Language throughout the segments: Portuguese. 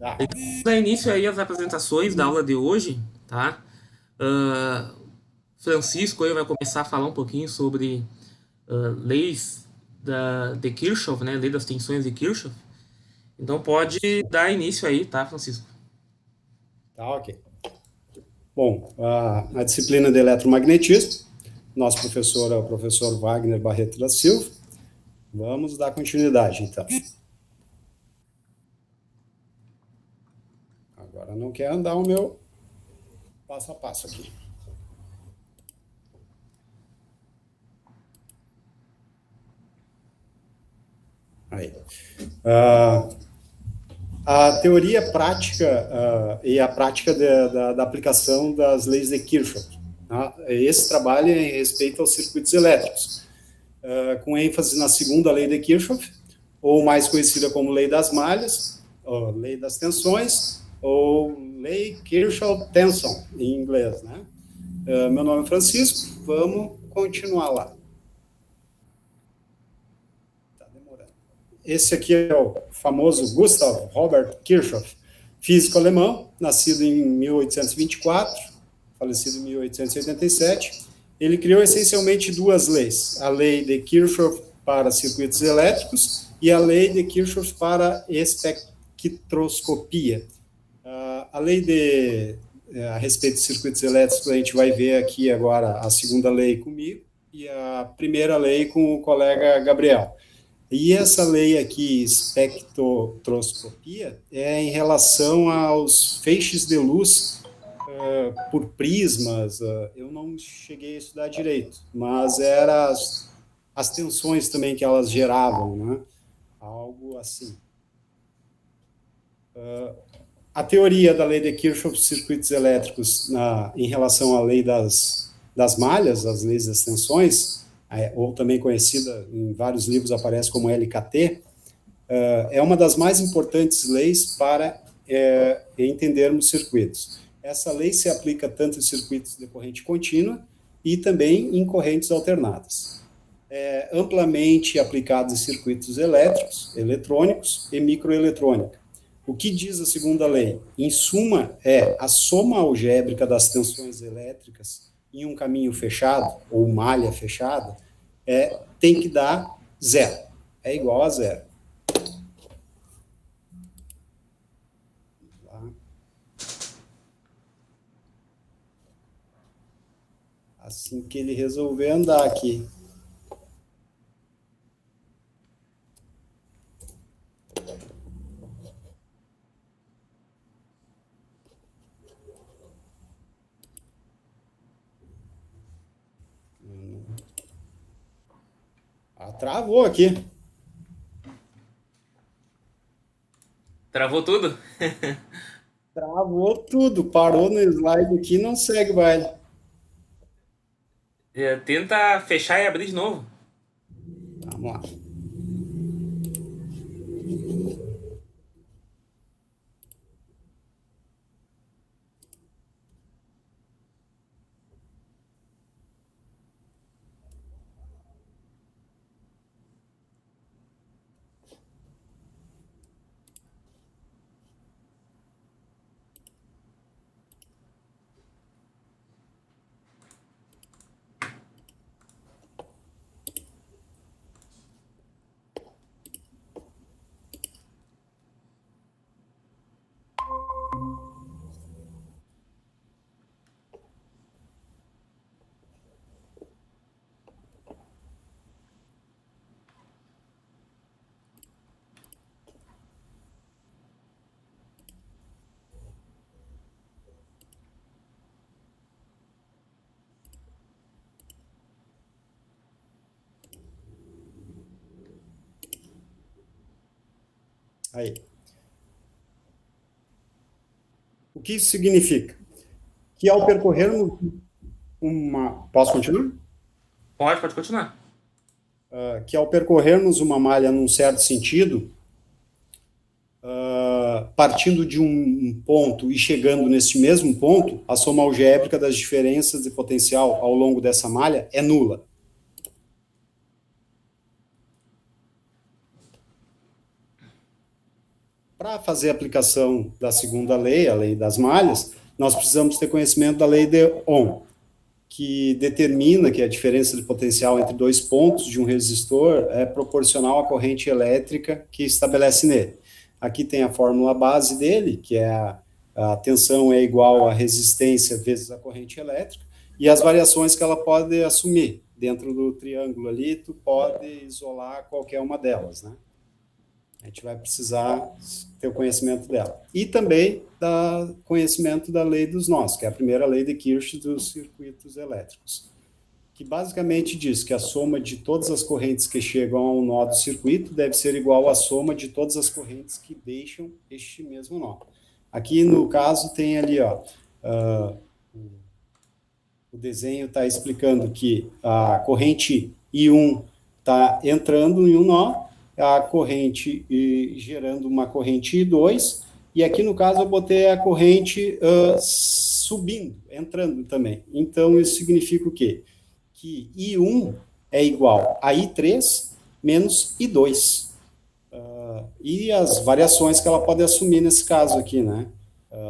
Tá. Vamos dar início aí às apresentações da aula de hoje, tá? Ah, Francisco aí vai começar a falar um pouquinho sobre leis de Kirchhoff, né? Lei das tensões de Kirchhoff. Então pode Isso. dar início aí, tá, Francisco? Tá, ok. Bom, a disciplina de eletromagnetismo, nosso professor é o professor Wagner Barreto da Silva. Vamos dar continuidade, então. Agora não quer andar o meu passo a passo aqui. Aí. Ah, a teoria prática e a prática da aplicação das leis de Kirchhoff. Tá? Esse trabalho é em respeito aos circuitos elétricos, com ênfase na segunda lei de Kirchhoff, ou mais conhecida como lei das malhas, ou lei das tensões, ou lei Kirchhoff-Tension, em inglês. Né? Meu nome é Francisco, vamos continuar lá. Tá demorando. Esse aqui é o famoso Gustav Robert Kirchhoff, físico alemão, nascido em 1824, falecido em 1887. Ele criou essencialmente duas leis: a lei de Kirchhoff para circuitos elétricos e a lei de Kirchhoff para espectroscopia. A lei a respeito de circuitos elétricos, a gente vai ver aqui agora a segunda lei comigo e a primeira lei com o colega Gabriel. E essa lei aqui, espectroscopia, é em relação aos feixes de luz por prismas. Eu não cheguei a estudar direito, mas eram as tensões também que elas geravam, né? Algo assim. A teoria da lei de Kirchhoff de circuitos elétricos em relação à lei das malhas, as leis das tensões, ou também conhecida em vários livros aparece como LKT, é uma das mais importantes leis para entendermos circuitos. Essa lei se aplica tanto em circuitos de corrente contínua e também em correntes alternadas. É amplamente aplicado em circuitos elétricos, eletrônicos e microeletrônica. O que diz a segunda lei? Em suma, é a soma algébrica das tensões elétricas em um caminho fechado, ou malha fechada, tem que dar zero. É igual a zero. Assim que ele resolver andar aqui. Travou aqui. Travou tudo? Travou tudo. Parou no slide aqui, não segue o baile. Tenta fechar e abrir de novo. Vamos lá. Aí. O que isso significa? Que ao percorrermos uma. Posso continuar? Pode continuar. Que ao percorrermos uma malha num certo sentido, partindo de um ponto e chegando nesse mesmo ponto, a soma algébrica das diferenças de potencial ao longo dessa malha é nula. Para fazer a aplicação da segunda lei, a lei das malhas, nós precisamos ter conhecimento da lei de Ohm, que determina que a diferença de potencial entre dois pontos de um resistor é proporcional à corrente elétrica que estabelece nele. Aqui tem a fórmula base dele, que é a tensão é igual à resistência vezes a corrente elétrica, e as variações que ela pode assumir. Dentro do triângulo ali, tu pode isolar qualquer uma delas, né? A gente vai precisar ter o conhecimento dela. E também conhecimento da lei dos nós, que é a primeira lei de Kirchhoff dos circuitos elétricos, que basicamente diz que a soma de todas as correntes que chegam a um nó do circuito deve ser igual à soma de todas as correntes que deixam este mesmo nó. Aqui, no caso, tem ali, ó, o desenho está explicando que a corrente I1 está entrando em um nó, a corrente gerando uma corrente I2, e aqui no caso eu botei a corrente subindo, entrando também. Então isso significa o quê? Que I1 é igual a I3 menos I2. E as variações que ela pode assumir nesse caso aqui, né?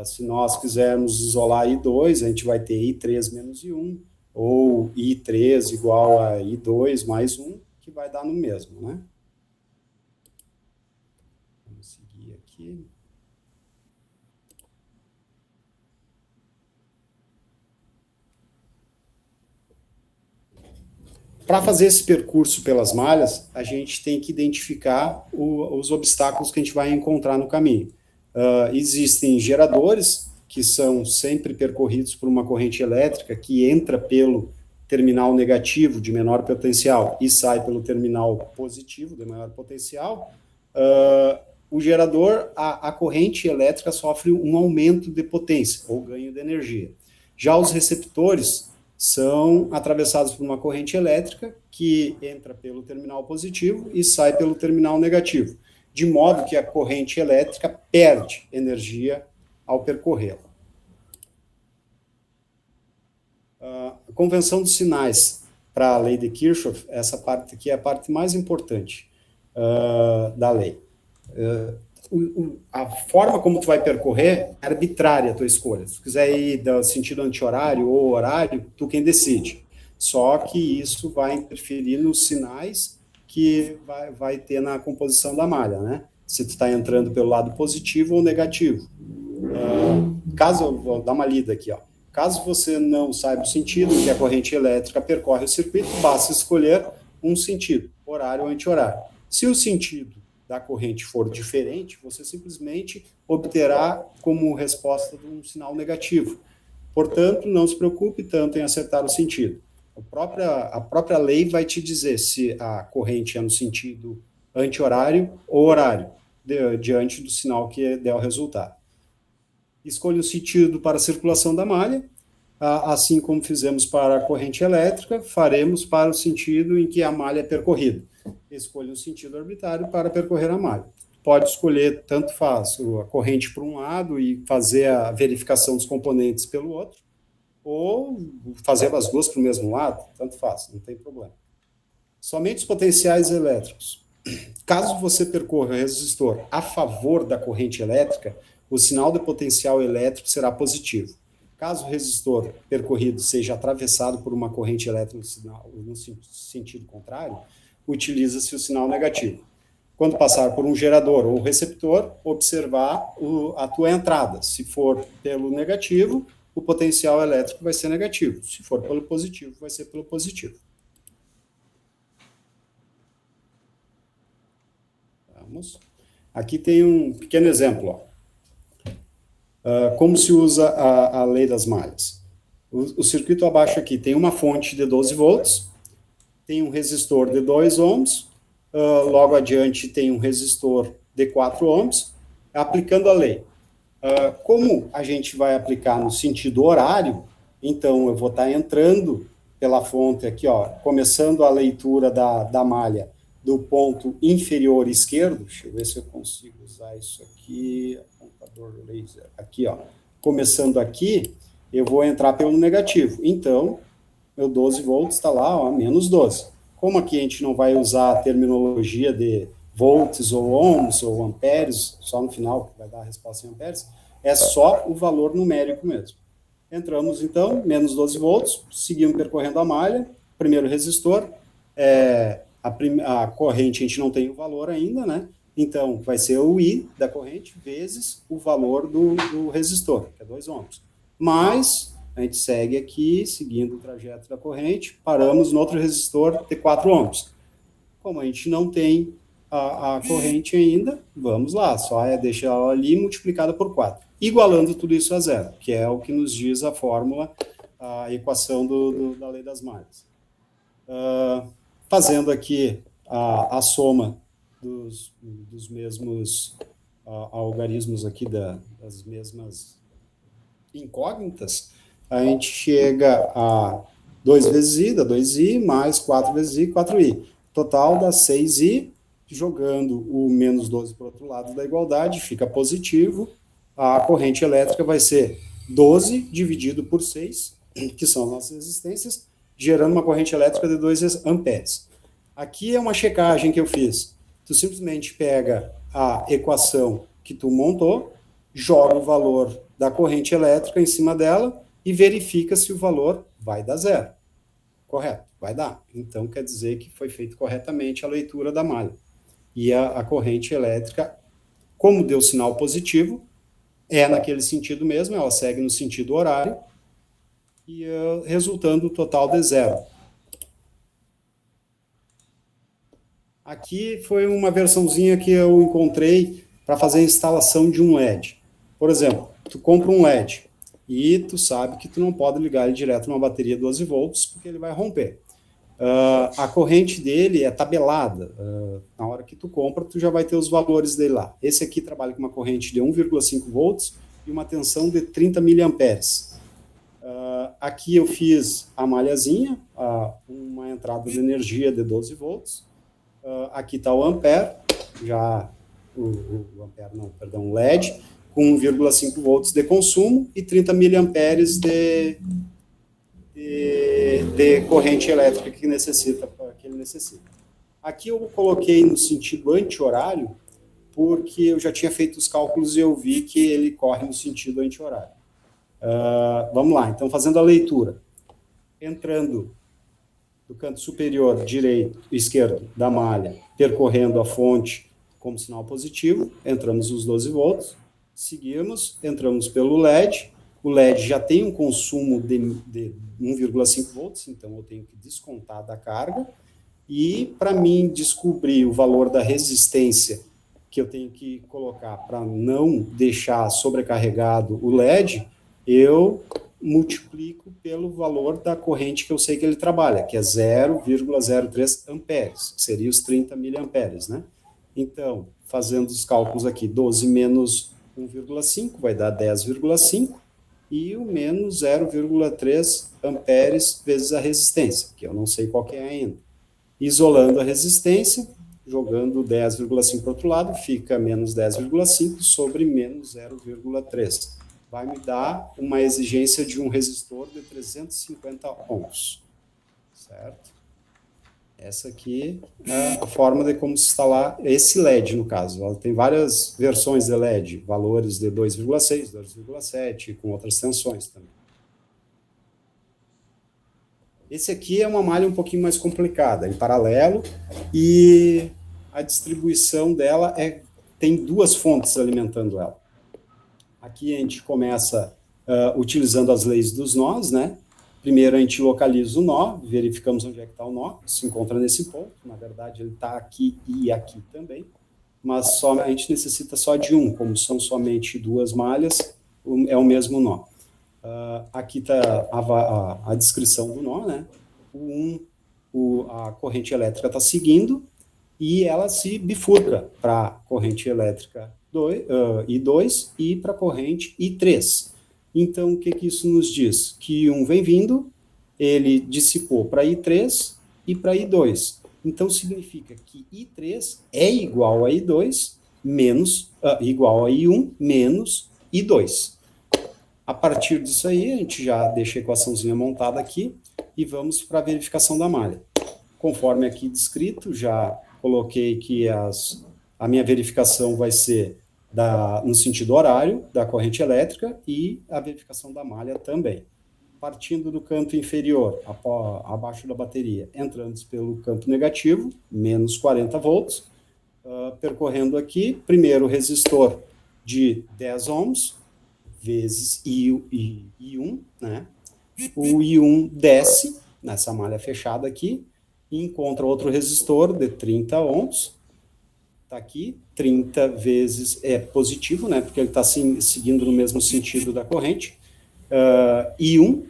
Se nós quisermos isolar I2, a gente vai ter I3 menos I1, ou I3 igual a I2 mais 1, que vai dar no mesmo, né? Vamos seguir aqui. Para fazer esse percurso pelas malhas, a gente tem que identificar os obstáculos que a gente vai encontrar no caminho. Existem geradores que são sempre percorridos por uma corrente elétrica que entra pelo terminal negativo de menor potencial e sai pelo terminal positivo de maior potencial. O gerador, a corrente elétrica sofre um aumento de potência ou ganho de energia. Já os receptores são atravessados por uma corrente elétrica que entra pelo terminal positivo e sai pelo terminal negativo, de modo que a corrente elétrica perde energia ao percorrê-la. A convenção dos sinais para a lei de Kirchhoff, essa parte aqui é a parte mais importante da lei. A forma como tu vai percorrer é arbitrária a tua escolha. Se tu quiser ir do sentido anti-horário ou horário, tu quem decide. Só que isso vai interferir nos sinais que vai ter na composição da malha, né? Se tu está entrando pelo lado positivo ou negativo. Vou dar uma lida aqui, ó. Caso você não saiba o sentido que a corrente elétrica percorre o circuito, basta escolher um sentido, horário ou anti-horário. Se o sentido da corrente for diferente, você simplesmente obterá como resposta de um sinal negativo. Portanto, não se preocupe tanto em acertar o sentido. A própria lei vai te dizer se a corrente é no sentido anti-horário ou horário, diante do sinal que der o resultado. Escolha o sentido para a circulação da malha, assim como fizemos para a corrente elétrica, faremos para o sentido em que a malha é percorrida. Escolha um sentido arbitrário para percorrer a malha. Pode escolher, tanto faz, a corrente por um lado e fazer a verificação dos componentes pelo outro, ou fazer as duas para o mesmo lado, tanto faz, não tem problema. Somente os potenciais elétricos. Caso você percorra o resistor a favor da corrente elétrica, o sinal de potencial elétrico será positivo. Caso o resistor percorrido seja atravessado por uma corrente elétrica no sentido contrário, utiliza-se o sinal negativo. Quando passar por um gerador ou receptor, observar a tua entrada. Se for pelo negativo, o potencial elétrico vai ser negativo. Se for pelo positivo, vai ser pelo positivo. Vamos. Aqui tem um pequeno exemplo, ó. Como se usa a lei das malhas. O circuito abaixo aqui tem uma fonte de 12 volts, tem um resistor de 2 ohms, logo adiante tem um resistor de 4 ohms, aplicando a lei. Como a gente vai aplicar no sentido horário, então eu vou estar entrando pela fonte aqui, ó, começando a leitura da malha do ponto inferior esquerdo, deixa eu ver se eu consigo usar isso aqui, apontador laser, aqui, ó, começando aqui, eu vou entrar pelo negativo, então, meu 12 volts está lá, ó, menos 12. Como aqui a gente não vai usar a terminologia de volts ou ohms ou amperes, só no final que vai dar a resposta em amperes, é só o valor numérico mesmo. Entramos, então, menos 12 volts, seguimos percorrendo a malha, primeiro resistor, a corrente a gente não tem o valor ainda, né? Então, vai ser o I da corrente vezes o valor do resistor, que é 2 ohms. Mas, a gente segue aqui, seguindo o trajeto da corrente, paramos no outro resistor de 4 ohms. Como a gente não tem a corrente ainda, vamos lá, só deixar ela ali multiplicada por 4, igualando tudo isso a zero, que é o que nos diz a fórmula, a equação da lei das malhas. Fazendo aqui a soma dos mesmos algarismos aqui, das mesmas incógnitas, a gente chega a 2 vezes I, dá 2I, mais 4 vezes I, 4I. Total dá 6I, jogando o menos 12 para o outro lado da igualdade, fica positivo, a corrente elétrica vai ser 12 dividido por 6, que são as nossas resistências, gerando uma corrente elétrica de 2 amperes. Aqui é uma checagem que eu fiz. Tu simplesmente pega a equação que tu montou, joga o valor da corrente elétrica em cima dela e verifica se o valor vai dar zero. Correto, vai dar. Então, quer dizer que foi feito corretamente a leitura da malha. E a corrente elétrica, como deu sinal positivo, é naquele sentido mesmo, ela segue no sentido horário, e resultando o total de zero. Aqui foi uma versãozinha que eu encontrei para fazer a instalação de um LED. Por exemplo, tu compra um LED e tu sabe que tu não pode ligar ele direto numa bateria 12 volts, porque ele vai romper. A corrente dele é tabelada. Na hora que tu compra, tu já vai ter os valores dele lá. Esse aqui trabalha com uma corrente de 1,5 volts e uma tensão de 30 miliamperes. Aqui eu fiz a malhazinha, uma entrada de energia de 12 volts. Aqui está o ampere, o LED, com 1,5 volts de consumo e 30 miliamperes de corrente elétrica que ele necessita. Aqui eu coloquei no sentido anti-horário, porque eu já tinha feito os cálculos e eu vi que ele corre no sentido anti-horário. Vamos lá, então fazendo a leitura. Entrando do canto superior direito e esquerdo da malha, percorrendo a fonte como sinal positivo, entramos os 12 volts, seguimos, entramos pelo LED, o LED já tem um consumo de 1,5 volts, então eu tenho que descontar da carga, e para mim descobrir o valor da resistência que eu tenho que colocar para não deixar sobrecarregado o LED, eu multiplico pelo valor da corrente que eu sei que ele trabalha, que é 0,03 amperes, que seria os 30 miliamperes, né? Então, fazendo os cálculos aqui, 12 menos 1,5 vai dar 10,5, e o menos 0,3 amperes vezes a resistência, que eu não sei qual que é ainda. Isolando a resistência, jogando 10,5 para o outro lado, fica menos 10,5 sobre menos 0,3. Vai me dar uma exigência de um resistor de 350 ohms, certo? Essa aqui é a forma de como se instalar esse LED, no caso. Ela tem várias versões de LED, valores de 2,6, 2,7, com outras tensões também. Esse aqui é uma malha um pouquinho mais complicada, em paralelo, e a distribuição dela tem duas fontes alimentando ela. Aqui a gente começa utilizando as leis dos nós, né? Primeiro a gente localiza o nó, verificamos onde é que está o nó, se encontra nesse ponto, na verdade ele está aqui e aqui também, mas a gente necessita só de um, como são somente duas malhas, é o mesmo nó. Aqui está a descrição do nó, né? A corrente elétrica está seguindo e ela se bifurca para a corrente elétrica I2 e para a corrente I3. Então, o que isso nos diz? Que um vem vindo, ele dissipou para I3 e para I2. Então, significa que I3 é igual a I2 igual a I1 menos I2. A partir disso aí, a gente já deixa a equaçãozinha montada aqui e vamos para a verificação da malha. Conforme aqui descrito, já coloquei que as a minha verificação vai ser no sentido horário da corrente elétrica e a verificação da malha também. Partindo do canto inferior, abaixo da bateria, entrando pelo campo negativo, menos 40 volts, percorrendo aqui, primeiro o resistor de 10 ohms, vezes I1, né? O I1 desce nessa malha fechada aqui, e encontra outro resistor de 30 ohms, está aqui, 30 vezes é positivo, né? Porque ele está seguindo no mesmo sentido da corrente, I1,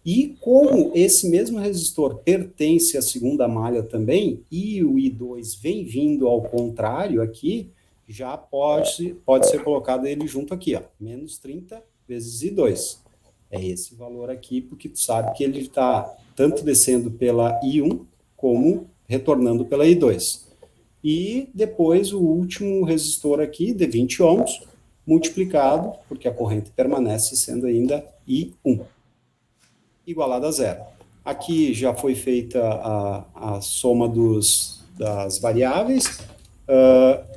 e como esse mesmo resistor pertence à segunda malha também, e o I2 vem vindo ao contrário aqui, já pode ser colocado ele junto aqui, ó, menos 30 vezes I2. É esse valor aqui, porque tu sabe que ele está tanto descendo pela I1, como retornando pela I2. E depois o último resistor aqui, de 20 ohms, multiplicado, porque a corrente permanece sendo ainda I1. Igualado a zero. Aqui já foi feita a soma das variáveis,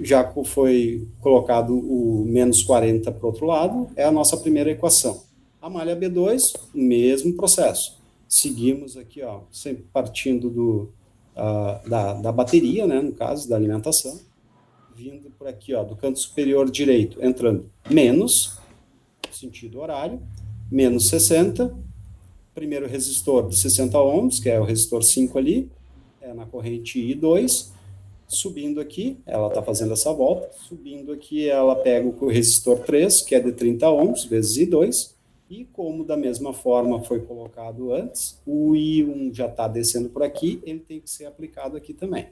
já foi colocado o menos 40 para o outro lado, é a nossa primeira equação. A malha B2, mesmo processo. Seguimos aqui, ó, sempre partindo da bateria, né, no caso, da alimentação, vindo por aqui, ó, do canto superior direito, entrando menos, sentido horário, menos 60, primeiro resistor de 60 ohms, que é o resistor 5 ali, é na corrente I2, subindo aqui, ela está fazendo essa volta, subindo aqui ela pega o resistor 3, que é de 30 ohms, vezes I2, e como da mesma forma foi colocado antes, o I1 já está descendo por aqui, ele tem que ser aplicado aqui também.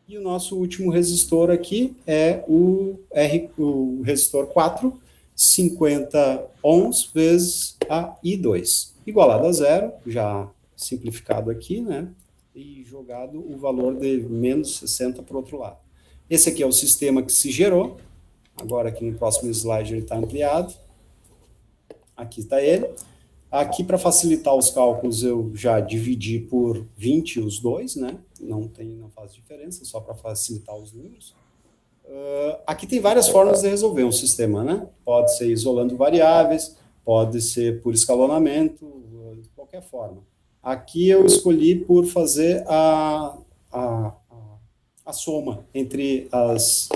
E o nosso último resistor aqui é o resistor 4, 50 ohms vezes a I2, igualado a zero, já simplificado aqui, né? E jogado o valor de menos 60 para o outro lado. Esse aqui é o sistema que se gerou, agora aqui no próximo slide ele está ampliado. Aqui está ele. Aqui, para facilitar os cálculos, eu já dividi por 20 os dois, né? Não faz diferença, só para facilitar os números. Aqui tem várias formas de resolver um sistema, né? Pode ser isolando variáveis, pode ser por escalonamento, de qualquer forma. Aqui eu escolhi por fazer a soma entre as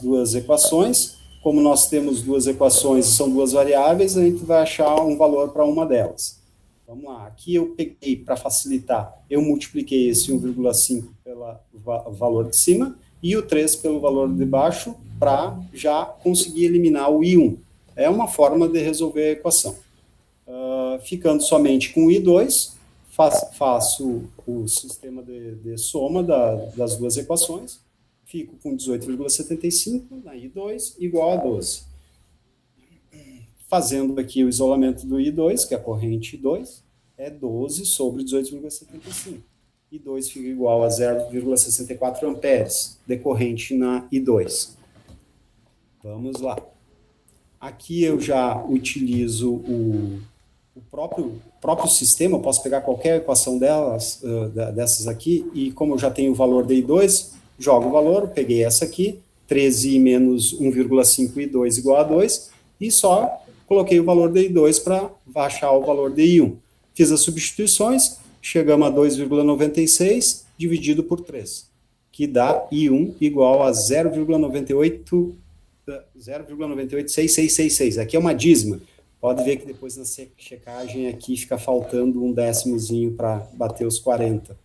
duas equações. Como nós temos duas equações e são duas variáveis, a gente vai achar um valor para uma delas. Vamos lá, aqui eu peguei, para facilitar, eu multipliquei esse 1,5 pelo valor de cima e o 3 pelo valor de baixo, para já conseguir eliminar o I1. É uma forma de resolver a equação. Ficando somente com o I2, faço o sistema de soma das duas equações, fico com 18,75 na I2 igual a 12. Fazendo aqui o isolamento do I2, que é a corrente I2, é 12 sobre 18,75. I2 fica igual a 0,64 amperes, decorrente na I2. Vamos lá. Aqui eu já utilizo o próprio sistema, eu posso pegar qualquer equação dessas aqui, e como eu já tenho o valor de I2, jogo o valor, peguei essa aqui, 13 menos 1,5 I2 igual a 2, e só coloquei o valor de I2 para achar o valor de I1. Fiz as substituições, chegamos a 2,96 dividido por 3, que dá I1 igual a 0,98666. Aqui é uma dízima. Pode ver que depois na checagem aqui fica faltando um décimozinho para bater os 40.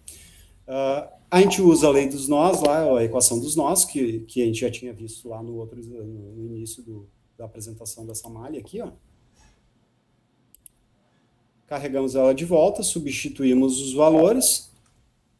A gente usa a lei dos nós, lá, a equação dos nós, que a gente já tinha visto lá no início da apresentação dessa malha aqui, ó. Carregamos ela de volta, substituímos os valores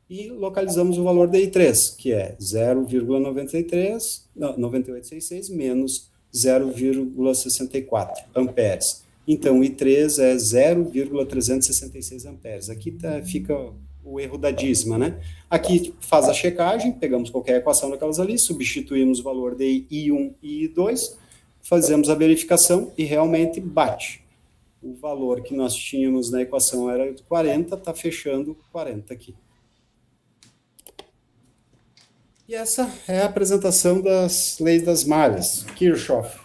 e localizamos o valor de I3, que é 0,9866 menos 0,64 amperes. Então, I3 é 0,366 amperes. Aqui fica o erro da dízima, né? Aqui faz a checagem, pegamos qualquer equação daquelas ali, substituímos o valor de I1 e I2, fazemos a verificação e realmente bate. O valor que nós tínhamos na equação era de 40, está fechando 40 aqui. E E essa é a apresentação das leis das malhas. Kirchhoff,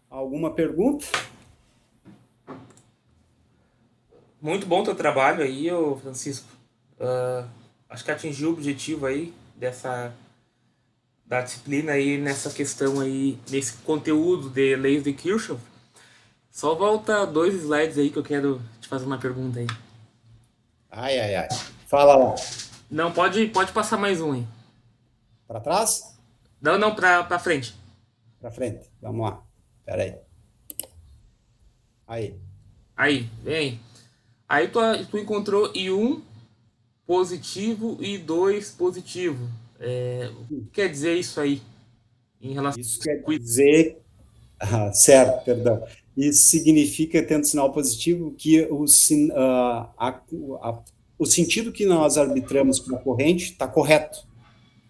alguma pergunta? Muito bom teu trabalho aí, ô Francisco. Ah, acho que atingiu o objetivo aí da disciplina aí nessa questão aí, nesse conteúdo de leis de Kirchhoff. Só volta 2 slides aí que eu quero te fazer uma pergunta aí. Ai, ai, ai. Fala lá. Não, pode passar mais um aí. Para trás? Não, não, pra frente. Para frente. Vamos lá. Espera aí. Aí. Aí, vem. Aí tu encontrou I1 positivo e 2 positivo. O que quer dizer isso aí em relação Isso ao quer circuito? dizer. Ah, certo, perdão. Isso significa, tendo sinal positivo, que o sentido que nós arbitramos para a corrente está correto.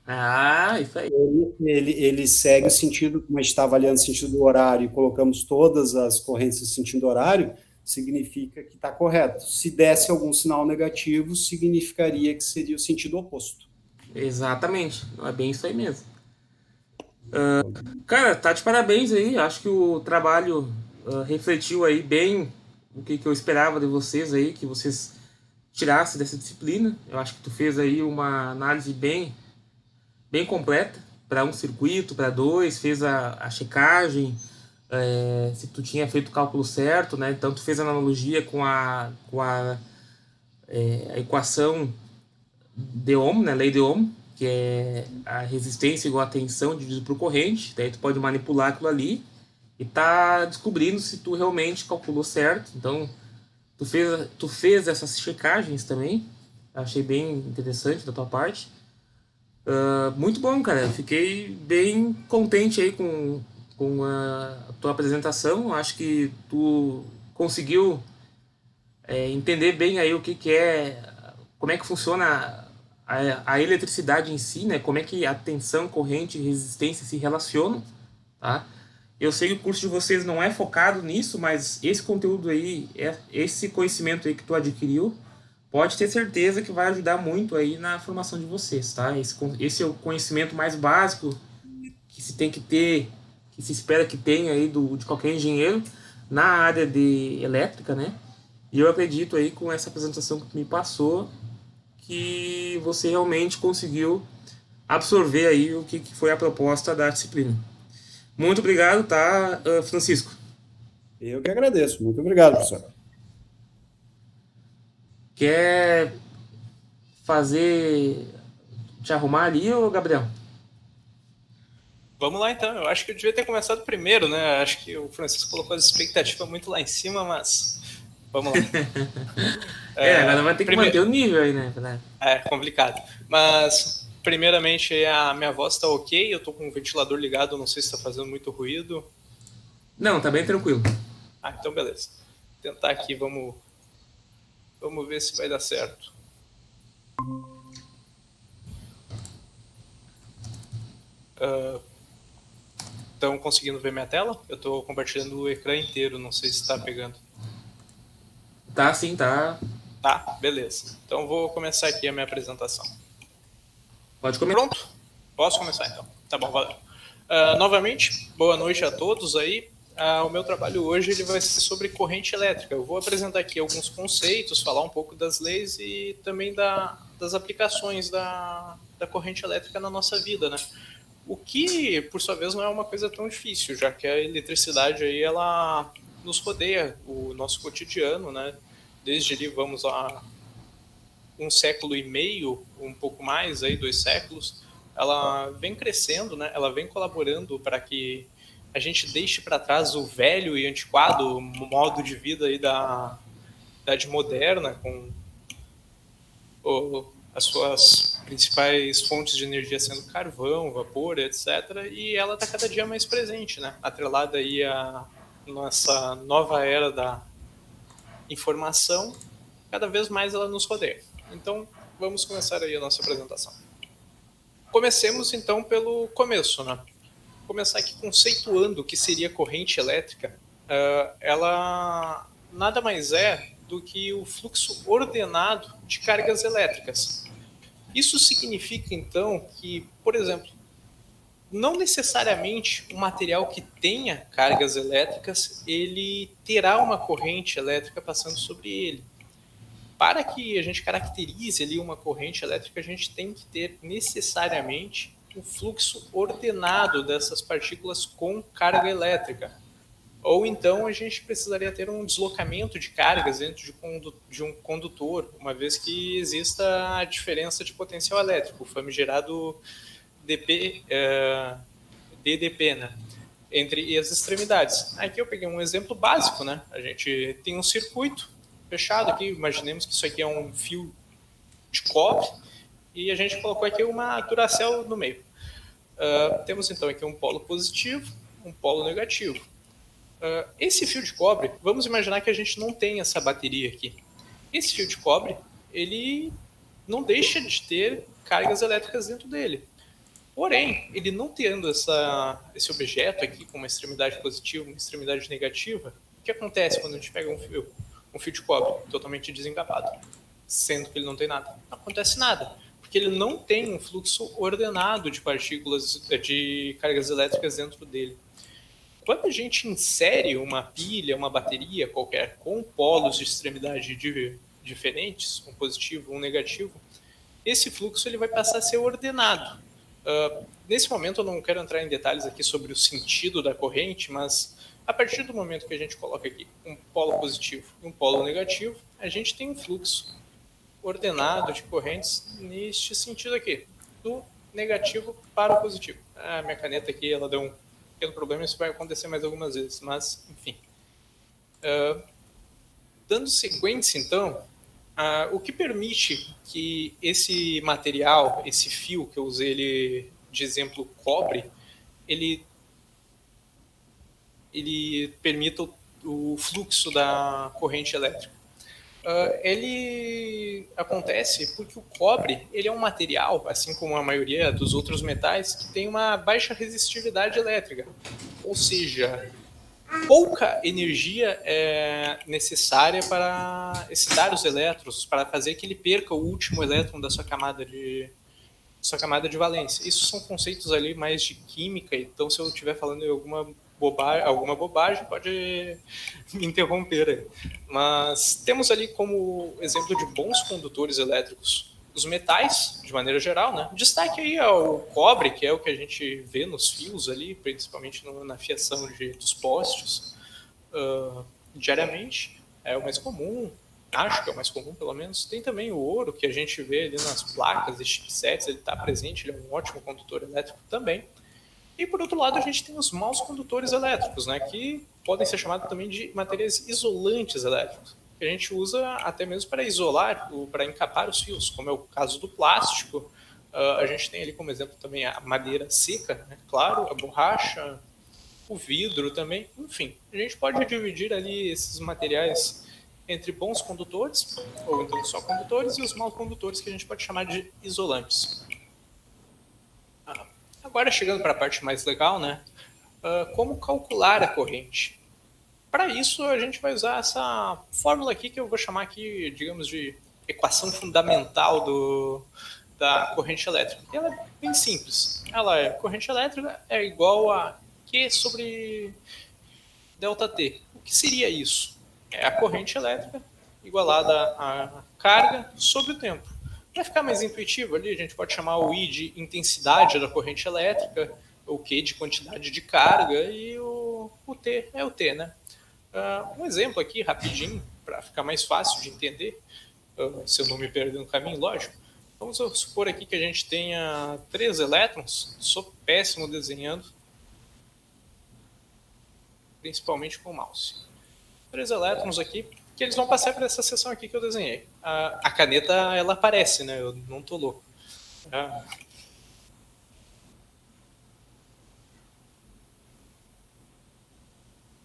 Ah, isso aí. Ele segue o sentido, como a gente está avaliando o sentido do horário e colocamos todas as correntes no sentido horário, significa que está correto. Se desse algum sinal negativo, significaria que seria o sentido oposto. Exatamente. É bem isso aí mesmo. Cara, tá de parabéns aí. Acho que o trabalho refletiu aí bem o que eu esperava de vocês aí, que vocês tirassem dessa disciplina. Eu acho que tu fez aí uma análise bem completa para um circuito, para dois, fez a checagem, se tu tinha feito o cálculo certo, né? Então tu fez a analogia com a equação de Ohm, né? Lei de Ohm, que é a resistência igual a tensão dividido por corrente. Daí tu pode manipular aquilo ali e tá descobrindo se tu realmente calculou certo. Então tu fez essas checagens também. Achei bem interessante da tua parte. Muito bom, cara. Eu fiquei bem contente aí com a tua apresentação. Acho que tu conseguiu entender bem aí o que é, como é que funciona a eletricidade em si, né? Como é que a tensão, corrente e resistência se relacionam, tá? Eu sei que o curso de vocês não é focado nisso, mas esse conteúdo aí, esse conhecimento aí que tu adquiriu, pode ter certeza que vai ajudar muito aí na formação de vocês, tá? Esse é o conhecimento mais básico que se tem que ter, que se espera que tenha aí de qualquer engenheiro na área de elétrica, né? E eu acredito aí com essa apresentação que tu me passou que você realmente conseguiu absorver aí o que foi a proposta da disciplina. Muito obrigado, tá, Francisco? Eu que agradeço. Muito obrigado, professor. Quer fazer te arrumar ali, ô Gabriel? Vamos lá então, eu acho que eu devia ter começado primeiro, né? Acho que o Francisco colocou as expectativas muito lá em cima, mas vamos lá. Agora vai ter que manter o nível aí, né? É complicado. Mas, primeiramente, a minha voz tá ok, eu tô com o ventilador ligado, não sei se tá fazendo muito ruído. Não, tá bem tranquilo. Então beleza. Vou tentar aqui, vamos ver se vai dar certo. Estão conseguindo ver minha tela? Eu tô compartilhando o ecrã inteiro, não sei se tá pegando. Tá, sim, tá. Tá, beleza. Então vou começar aqui a minha apresentação. Pode começar. Pronto? Posso começar então? Tá bom, valeu. Novamente, boa noite a todos aí. O meu trabalho hoje ele vai ser sobre corrente elétrica. Eu vou apresentar aqui alguns conceitos, falar um pouco das leis e também das aplicações da corrente elétrica na nossa vida, né? O que, por sua vez, não é uma coisa tão difícil, já que a eletricidade aí, ela nos rodeia o nosso cotidiano, né? Desde ali, vamos a 1,5 séculos, um pouco mais, aí 2 séculos, ela vem crescendo, né? Ela vem colaborando para que a gente deixe para trás o velho e antiquado modo de vida aí da idade moderna, com as suas principais fontes de energia sendo carvão, vapor, etc. E ela está cada dia mais presente, né? Atrelada aí a nossa nova era da informação, cada vez mais ela nos rodeia. Então, vamos começar aí a nossa apresentação. Comecemos então pelo começo, né? Vou começar aqui conceituando o que seria corrente elétrica. Ela nada mais é do que o fluxo ordenado de cargas elétricas. Isso significa, então, que, por exemplo, não necessariamente um material que tenha cargas elétricas, ele terá uma corrente elétrica passando sobre ele. Para que a gente caracterize ali uma corrente elétrica, a gente tem que ter necessariamente um fluxo ordenado dessas partículas com carga elétrica. Ou então a gente precisaria ter um deslocamento de cargas dentro de um condutor, uma vez que exista a diferença de potencial elétrico, o famigerado DDP, né? Entre as extremidades. Aqui eu peguei um exemplo básico, né? A gente tem um circuito fechado aqui, imaginemos que isso aqui é um fio de cobre e a gente colocou aqui uma Duracell no meio. Temos então aqui um polo positivo, um polo negativo. Esse fio de cobre, vamos imaginar que a gente não tem essa bateria aqui. Esse fio de cobre, ele não deixa de ter cargas elétricas dentro dele. Porém, ele não tendo esse objeto aqui com uma extremidade positiva, uma extremidade negativa, o que acontece quando a gente pega um fio de cobre totalmente desencapado, sendo que ele não tem nada? Não acontece nada, porque ele não tem um fluxo ordenado de partículas, de cargas elétricas dentro dele. Quando a gente insere uma pilha, uma bateria qualquer, com polos de extremidade diferentes, um positivo, um negativo, esse fluxo ele vai passar a ser ordenado. Nesse momento eu não quero entrar em detalhes aqui sobre o sentido da corrente, mas a partir do momento que a gente coloca aqui um polo positivo e um polo negativo, a gente tem um fluxo ordenado de correntes neste sentido aqui, do negativo para o positivo. A minha caneta aqui ela deu um pequeno problema, isso vai acontecer mais algumas vezes, mas enfim. Dando sequência então, o que permite que esse material, esse fio que eu usei ele de exemplo cobre, ele permita o fluxo da corrente elétrica. Ele acontece porque o cobre ele é um material, assim como a maioria dos outros metais, que tem uma baixa resistividade elétrica. Ou seja, pouca energia é necessária para excitar os elétrons, para fazer que ele perca o último elétron da sua camada de valência. Isso são conceitos ali mais de química, então se eu estiver falando em alguma bobagem, pode me interromper aí. Mas temos ali como exemplo de bons condutores elétricos os metais, de maneira geral, né? Destaque aí ao cobre, que é o que a gente vê nos fios ali, principalmente na fiação dos postes, diariamente. É o mais comum, acho que é o mais comum, pelo menos. Tem também o ouro, que a gente vê ali nas placas e chipsets, ele está presente, ele é um ótimo condutor elétrico também. E, por outro lado, a gente tem os maus condutores elétricos, né, que podem ser chamados também de materiais isolantes elétricos, que a gente usa até mesmo para isolar, para encapar os fios, como é o caso do plástico. A gente tem ali como exemplo também a madeira seca, né, claro, a borracha, o vidro também. Enfim, a gente pode dividir ali esses materiais entre bons condutores, ou então só condutores, e os maus condutores, que a gente pode chamar de isolantes. Agora, chegando para a parte mais legal, né? Como calcular a corrente? Para isso, a gente vai usar essa fórmula aqui, que eu vou chamar aqui, digamos, de equação fundamental da corrente elétrica. Ela é bem simples. Corrente elétrica é igual a Q sobre ΔT. O que seria isso? É a corrente elétrica igualada à carga sobre o tempo. Para ficar mais intuitivo ali, a gente pode chamar o I de intensidade da corrente elétrica, o Q de quantidade de carga e o T é o T, né? Um exemplo aqui, rapidinho, para ficar mais fácil de entender, se eu não me perder no caminho, lógico. Vamos supor aqui que a gente tenha 3 elétrons, sou péssimo desenhando, principalmente com o mouse. 3 elétrons aqui, que eles vão passar por essa seção aqui que eu desenhei. A caneta, ela aparece, né? Eu não tô louco.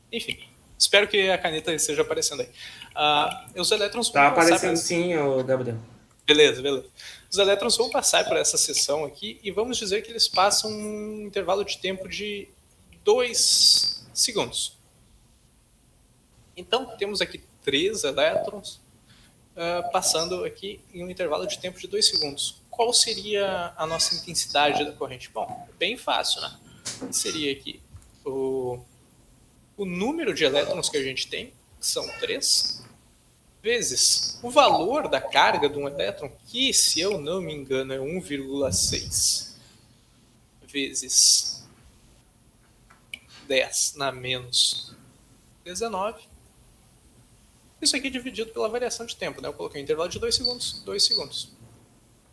Enfim, espero que a caneta esteja aparecendo aí. Os elétrons vão tá aparecendo sim, Gabriel. Beleza. Os elétrons vão passar por essa seção aqui e vamos dizer que eles passam um intervalo de tempo de 2 segundos. Então, temos aqui 3 elétrons passando aqui em um intervalo de tempo de 2 segundos. qual seria a nossa intensidade da corrente? Bom, bem fácil, né? Seria aqui o número de elétrons que a gente tem, que são 3, vezes o valor da carga de um elétron, que, se eu não me engano, é 1,6, vezes 10 na menos 19. Isso aqui dividido pela variação de tempo, né? Eu coloquei um intervalo de 2 segundos, 2 segundos.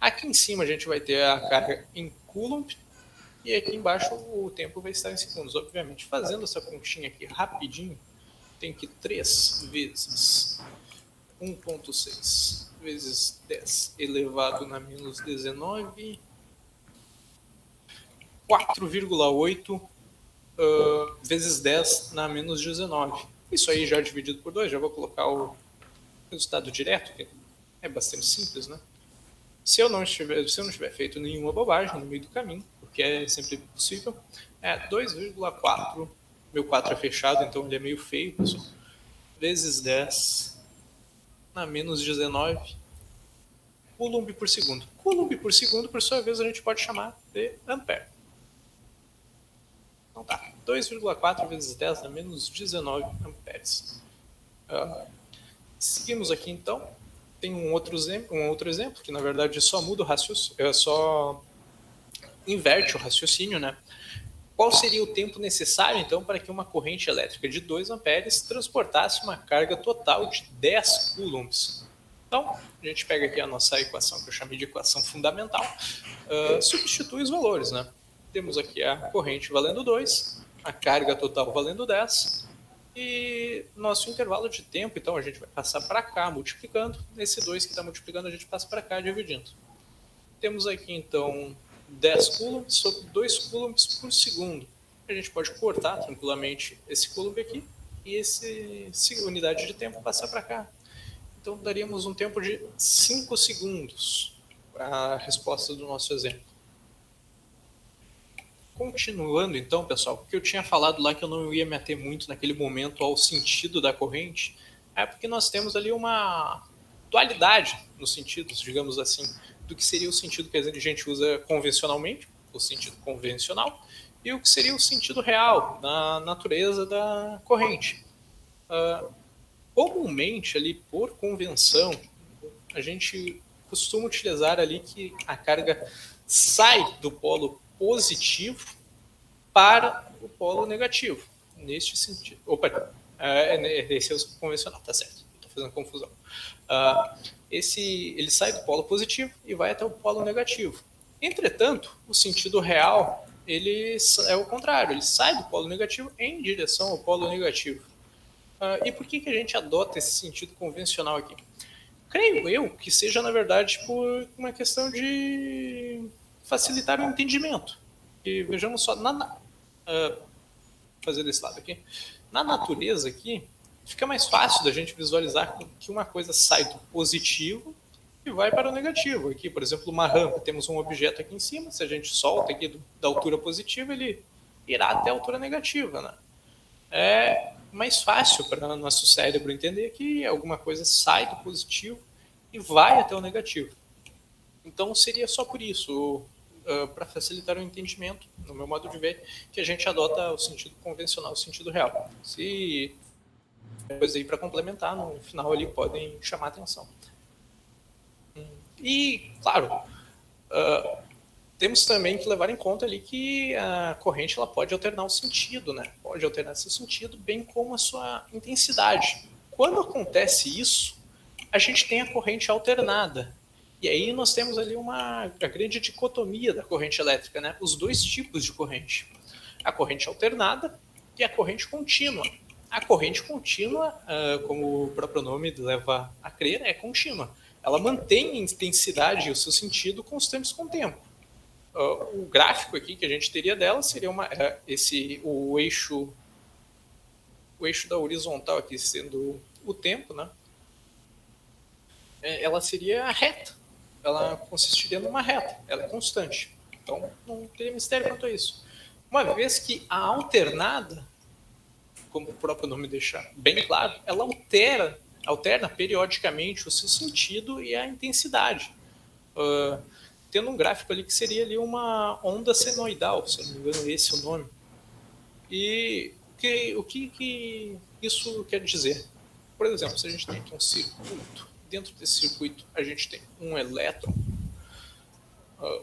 Aqui em cima a gente vai ter a carga em Coulomb, e aqui embaixo o tempo vai estar em segundos. Obviamente, fazendo essa continha aqui rapidinho, tem que 3 vezes 1,6 vezes 10 elevado na menos 19, 4,8 vezes 10 na menos 19. Isso aí já dividido por 2, já vou colocar o resultado direto, que é bastante simples, né? Se eu não tiver feito nenhuma bobagem no meio do caminho, o que é sempre possível, é 2,4, meu 4 é fechado, então ele é meio feio, pessoal, vezes 10 na menos 19 Coulomb por segundo. Coulomb por segundo, por sua vez, a gente pode chamar de ampere. Então tá, 2,4 vezes 10 na menos 19 amperes. Seguimos aqui então. Tem um outro exemplo, que na verdade só muda o raciocínio, só inverte o raciocínio, né? Qual seria o tempo necessário, então, para que uma corrente elétrica de 2 amperes transportasse uma carga total de 10 coulombs? Então, a gente pega aqui a nossa equação, que eu chamei de equação fundamental, substitui os valores, né? Temos aqui a corrente valendo 2, a carga total valendo 10, e nosso intervalo de tempo, então, a gente vai passar para cá multiplicando. Nesse 2 que está multiplicando, a gente passa para cá dividindo. Temos aqui, então, 10 coulombs sobre 2 coulombs por segundo. A gente pode cortar tranquilamente esse coulomb aqui e essa unidade de tempo passar para cá. Então, daríamos um tempo de 5 segundos para a resposta do nosso exemplo. Continuando, então, pessoal, porque eu tinha falado lá que eu não ia me ater muito naquele momento ao sentido da corrente, é porque nós temos ali uma dualidade nos sentidos, digamos assim, do que seria o sentido que a gente usa convencionalmente, o sentido convencional, e o que seria o sentido real, da natureza da corrente. Comumente, ali, por convenção, a gente costuma utilizar ali que a carga sai do polo positivo para o polo negativo. Neste sentido. Opa, esse é o convencional, tá certo. Estou fazendo confusão. Ele sai do polo positivo e vai até o polo negativo. Entretanto, o sentido real ele é o contrário. Ele sai do polo negativo em direção ao polo negativo. E por que a gente adota esse sentido convencional aqui? Creio eu que seja, na verdade, por uma questão de facilitar o entendimento. E vejamos só, fazer desse lado aqui, na natureza aqui, fica mais fácil da gente visualizar que uma coisa sai do positivo e vai para o negativo. Aqui, por exemplo, uma rampa, temos um objeto aqui em cima, se a gente solta aqui da altura positiva, ele irá até a altura negativa, né? É mais fácil para o nosso cérebro entender que alguma coisa sai do positivo e vai até o negativo. Então seria só por isso, para facilitar o entendimento, no meu modo de ver, que a gente adota o sentido convencional, o sentido real. Se depois aí para complementar, no final ali podem chamar atenção. E, claro, temos também que levar em conta ali que a corrente ela pode alternar o sentido, né? Pode alternar seu sentido, bem como a sua intensidade. Quando acontece isso, a gente tem a corrente alternada. E aí nós temos ali a grande dicotomia da corrente elétrica, né? Os dois tipos de corrente. A corrente alternada e a corrente contínua. A corrente contínua, como o próprio nome leva a crer, é contínua. Ela mantém a intensidade e o seu sentido constantes com o tempo. O gráfico aqui que a gente teria dela seria o eixo da horizontal aqui sendo o tempo, né? Ela seria reta. Ela consistiria numa reta. Ela é constante. Então, não teria mistério quanto a isso. Uma vez que a alternada, como o próprio nome deixa bem claro, ela alterna periodicamente o seu sentido e a intensidade. tendo um gráfico ali que seria ali uma onda senoidal, se não me engano esse é o nome. E o que isso quer dizer? Por exemplo, se a gente tem aqui um circuito, dentro desse circuito a gente tem um elétron,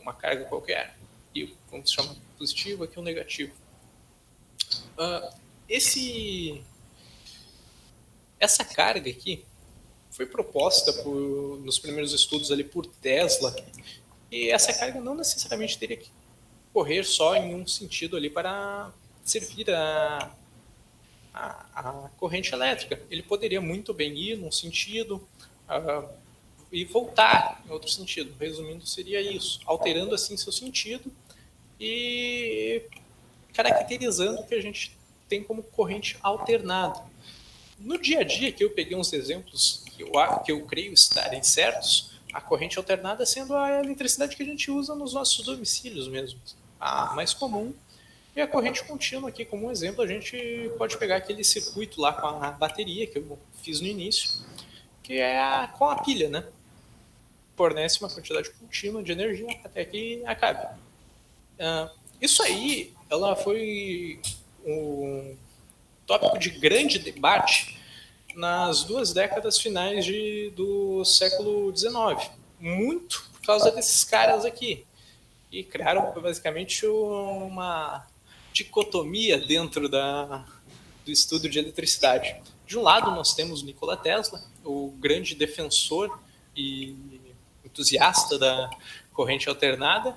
uma carga qualquer, e vamos chamar positivo aqui um negativo. Essa carga aqui foi proposta nos primeiros estudos ali por Tesla, e essa carga não necessariamente teria que correr só em um sentido ali para servir a corrente elétrica. Ele poderia muito bem ir num sentido e voltar em outro sentido. Resumindo, seria isso, alterando assim seu sentido e caracterizando o que a gente tem como corrente alternada. No dia a dia, que eu peguei uns exemplos que eu creio estarem certos, a corrente alternada sendo a eletricidade que a gente usa nos nossos domicílios mesmo, a mais comum. E a corrente contínua aqui, como um exemplo, a gente pode pegar aquele circuito lá com a bateria que eu fiz no início, que é com a pilha, né? Fornece uma quantidade contínua de energia até que acabe. Isso aí, ela foi um tópico de grande debate nas 2 décadas finais do século XIX. Muito por causa desses caras aqui. E criaram basicamente uma dicotomia dentro do estudo de eletricidade. De um lado, nós temos Nikola Tesla, o grande defensor e entusiasta da corrente alternada,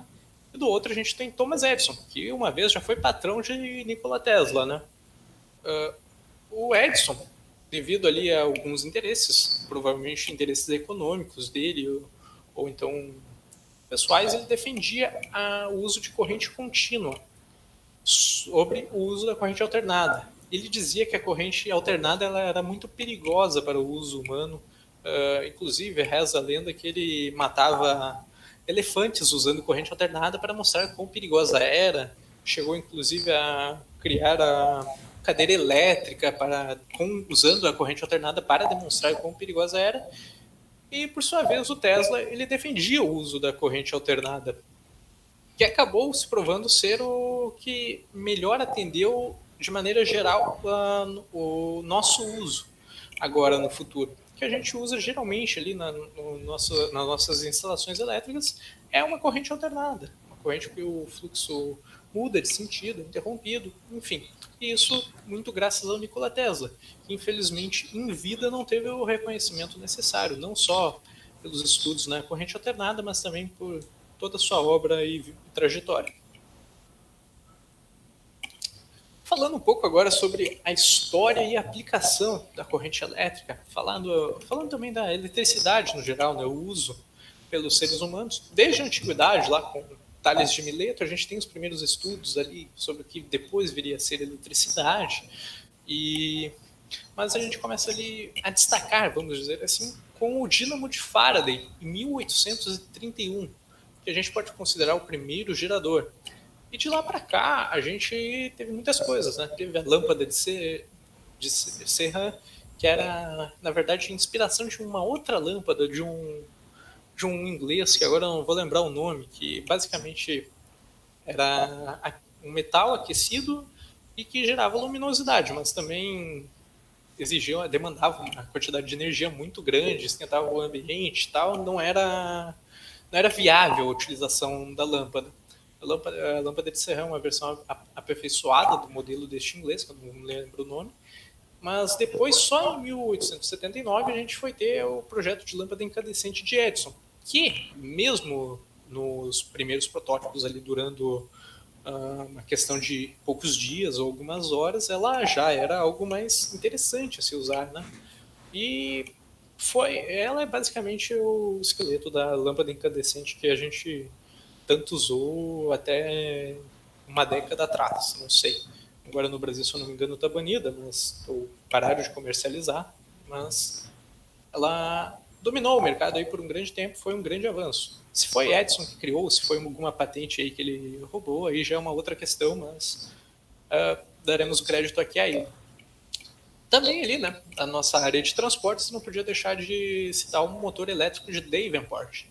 e do outro a gente tem Thomas Edison, que uma vez já foi patrão de Nikola Tesla, né? O Edison, devido ali a alguns interesses, provavelmente interesses econômicos dele, ou então pessoais, ele defendia o uso de corrente contínua sobre o uso da corrente alternada. Ele dizia que a corrente alternada ela era muito perigosa para o uso humano. Inclusive, reza a lenda que ele matava elefantes usando corrente alternada para mostrar quão perigosa era. Chegou, inclusive, a criar a cadeira elétrica usando a corrente alternada para demonstrar quão perigosa era. E, por sua vez, o Tesla ele defendia o uso da corrente alternada, que acabou se provando ser o que melhor atendeu, de maneira geral, o nosso uso agora no futuro. Que a gente usa geralmente ali nas nossas instalações elétricas é uma corrente alternada, uma corrente que o fluxo muda de sentido, interrompido, enfim. E isso muito graças ao Nikola Tesla, que infelizmente em vida não teve o reconhecimento necessário, não só pelos estudos na corrente alternada, mas também por toda a sua obra e trajetória. Falando um pouco agora sobre a história e a aplicação da corrente elétrica, falando também da eletricidade no geral, né, o uso pelos seres humanos, desde a antiguidade, lá com Tales de Mileto, a gente tem os primeiros estudos ali sobre o que depois viria a ser eletricidade, mas a gente começa ali a destacar, vamos dizer assim, com o dínamo de Faraday, em 1831, que a gente pode considerar o primeiro gerador. E de lá para cá, a gente teve muitas coisas, né? Teve a lâmpada de Serra, que era, na verdade, a inspiração de uma outra lâmpada de um inglês, que agora eu não vou lembrar o nome, que basicamente era um metal aquecido e que gerava luminosidade, mas também demandava uma quantidade de energia muito grande, esquentava o ambiente e tal, não era viável a utilização da lâmpada. A lâmpada de Serra é uma versão aperfeiçoada do modelo deste inglês, que eu não lembro o nome, mas depois, só em 1879, a gente foi ter o projeto de lâmpada incandescente de Edison, que, mesmo nos primeiros protótipos ali durando uma questão de poucos dias ou algumas horas, ela já era algo mais interessante a se usar, né? E ela é basicamente o esqueleto da lâmpada incandescente que a gente tanto usou até uma década atrás, não sei. Agora no Brasil, se eu não me engano, está banida, ou pararam de comercializar, mas ela dominou o mercado aí por um grande tempo, foi um grande avanço. Se foi Edison que criou, se foi alguma patente aí que ele roubou, aí já é uma outra questão, mas daremos o crédito aqui a ele. Também ali, né, na nossa área de transportes, não podia deixar de citar um motor elétrico de Davenport.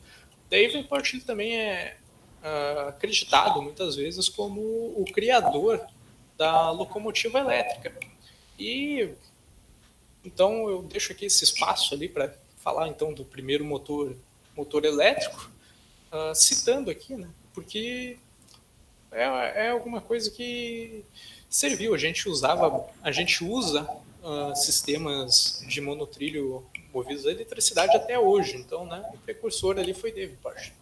David Portillo também é acreditado muitas vezes como o criador da locomotiva elétrica. E então eu deixo aqui esse espaço ali para falar então do primeiro motor elétrico, citando aqui, né? Porque é alguma coisa que serviu. A gente usa sistemas de monotrilho movidos a eletricidade até hoje. Então, né, o precursor ali foi David Portillo.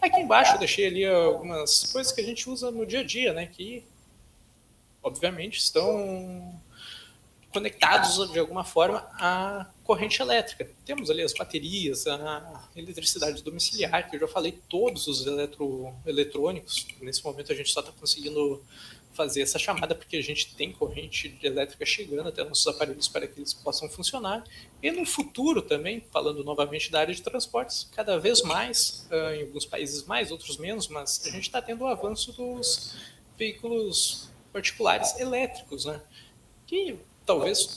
Aqui embaixo eu deixei ali algumas coisas que a gente usa no dia a dia, né, que obviamente estão conectados de alguma forma à corrente elétrica. Temos ali as baterias, a eletricidade domiciliar, que eu já falei, todos os eletrônicos. Nesse momento a gente só está conseguindo fazer essa chamada porque a gente tem corrente elétrica chegando até nossos aparelhos para que eles possam funcionar. E no futuro também, falando novamente da área de transportes, cada vez mais, em alguns países mais, outros menos, mas a gente está tendo o avanço dos veículos particulares elétricos, né? Que talvez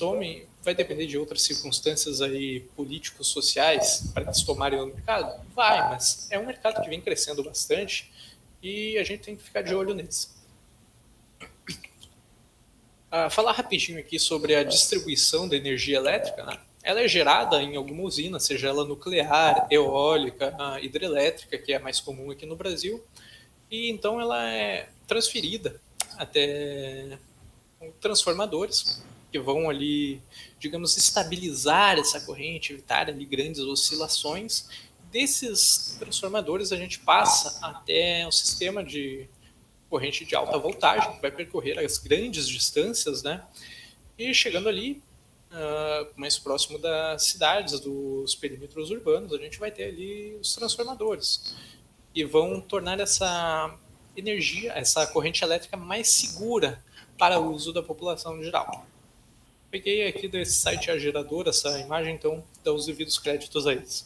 vai depender de outras circunstâncias aí políticos, sociais, para eles tomarem o mercado? Vai, mas é um mercado que vem crescendo bastante e a gente tem que ficar de olho neles. Falar rapidinho aqui sobre a distribuição da energia elétrica, né? Ela é gerada em alguma usina, seja ela nuclear, eólica, hidrelétrica, que é a mais comum aqui no Brasil, e então ela é transferida até transformadores que vão ali, digamos, estabilizar essa corrente, evitar ali grandes oscilações. Desses transformadores a gente passa até o sistema de corrente de alta voltagem, que vai percorrer as grandes distâncias, né? E chegando ali, mais próximo das cidades, dos perímetros urbanos, a gente vai ter ali os transformadores, que vão tornar essa energia, essa corrente elétrica mais segura para o uso da população em geral. Peguei aqui desse site A Geradora essa imagem, então dá os devidos créditos a eles.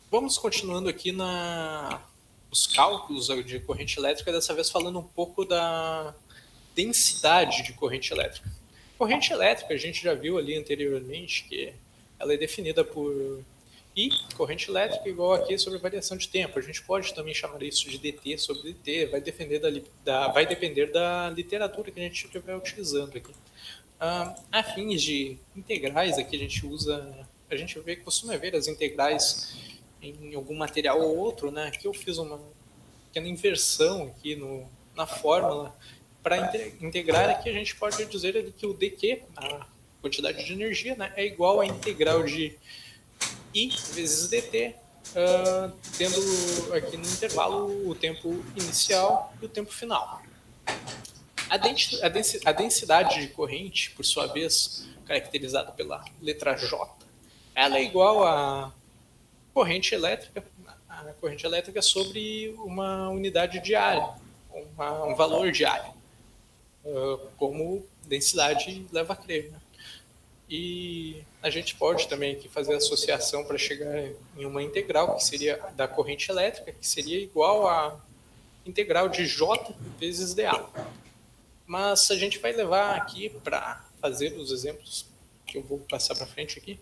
Vamos continuando aqui nos cálculos de corrente elétrica, dessa vez falando um pouco da densidade de corrente elétrica. Corrente elétrica, a gente já viu ali anteriormente que ela é definida por I, corrente elétrica, igual aqui sobre variação de tempo. A gente pode também chamar isso de dt sobre dt, vai depender da literatura que a gente estiver utilizando aqui. A fins de integrais, aqui a gente costuma ver as integrais em algum material ou outro, né? Aqui eu fiz uma pequena inversão aqui na fórmula. Para integrar aqui a gente pode dizer que o dq, a quantidade de energia, né, é igual à integral de I vezes dt, tendo aqui no intervalo o tempo inicial e o tempo final. A densidade de corrente, por sua vez, caracterizada pela letra J, ela é igual à corrente elétrica sobre uma unidade de área, um valor de área, como densidade leva a crer, né? E a gente pode também aqui fazer a associação para chegar em uma integral, que seria da corrente elétrica, que seria igual à integral de J vezes dA. Mas a gente vai levar aqui para fazer os exemplos, que eu vou passar para frente aqui,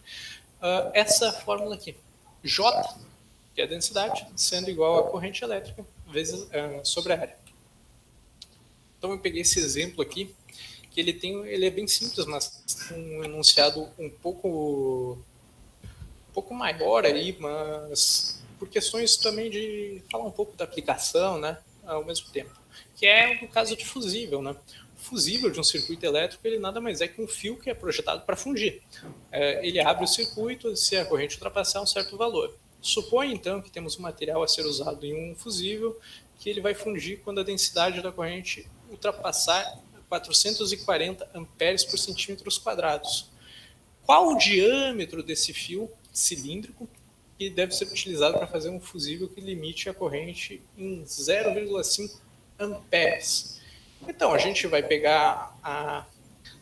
essa fórmula aqui. J, que é a densidade, sendo igual à corrente elétrica vezes, sobre a área. Então eu peguei esse exemplo aqui, que ele é bem simples, mas um enunciado um pouco maior aí, mas por questões também de falar um pouco da aplicação, né, ao mesmo tempo, que é o caso de fusível, né? O fusível de um circuito elétrico, ele nada mais é que um fio que é projetado para fundir. Ele abre o circuito se a corrente ultrapassar um certo valor. Supõe então que temos um material a ser usado em um fusível que ele vai fundir quando a densidade da corrente ultrapassar 440 amperes por centímetros quadrados. Qual o diâmetro desse fio cilíndrico que deve ser utilizado para fazer um fusível que limite a corrente em 0,5 amperes? Então, a gente vai pegar a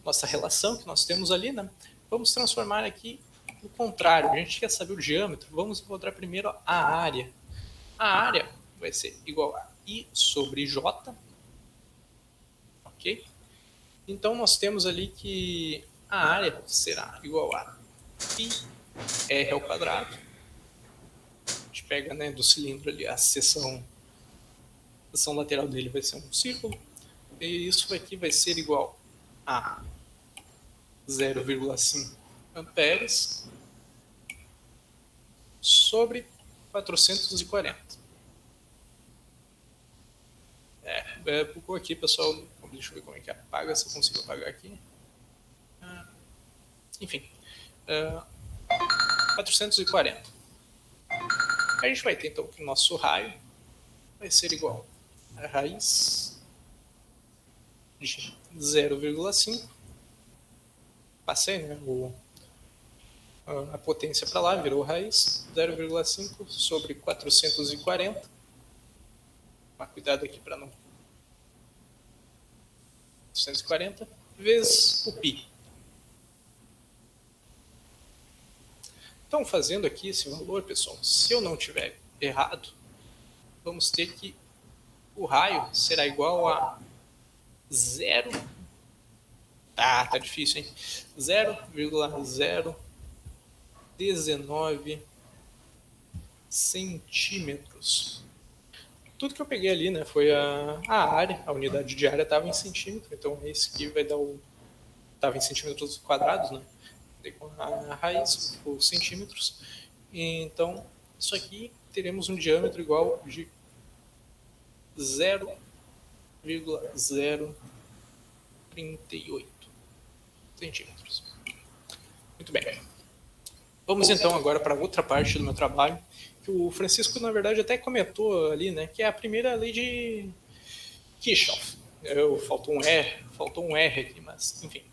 nossa relação que nós temos ali, né? Vamos transformar aqui no contrário. A gente quer saber o diâmetro. Vamos encontrar primeiro a área. A área vai ser igual a I sobre J. Ok? Então, nós temos ali que a área será igual a πr ao quadrado pega, né, do cilindro ali, a seção lateral dele vai ser um círculo, e isso aqui vai ser igual a 0,5 amperes sobre 440. Bugou aqui, pessoal. Deixa eu ver como é que apaga, se eu consigo apagar aqui. Enfim, 440. A gente vai ter então que o nosso raio vai ser igual a raiz de 0,5. Passei, né, a potência para lá, virou raiz, 0,5 sobre 440. Mas cuidado aqui para não... 440 vezes o π. Então, fazendo aqui esse valor, pessoal, se eu não tiver errado, vamos ter que o raio será igual a 0... tá difícil, hein? 0,019 centímetros. Tudo que eu peguei ali, né, foi a área, a unidade de área estava em centímetro, então esse aqui vai dar estava em centímetros quadrados, né? Com a raiz, os centímetros. Então, isso aqui teremos um diâmetro igual de 0,038 centímetros. Muito bem. Vamos então agora para outra parte do meu trabalho, que o Francisco, na verdade, até comentou ali, né, que é a primeira lei de Kirchhoff. Faltou um R aqui, mas enfim.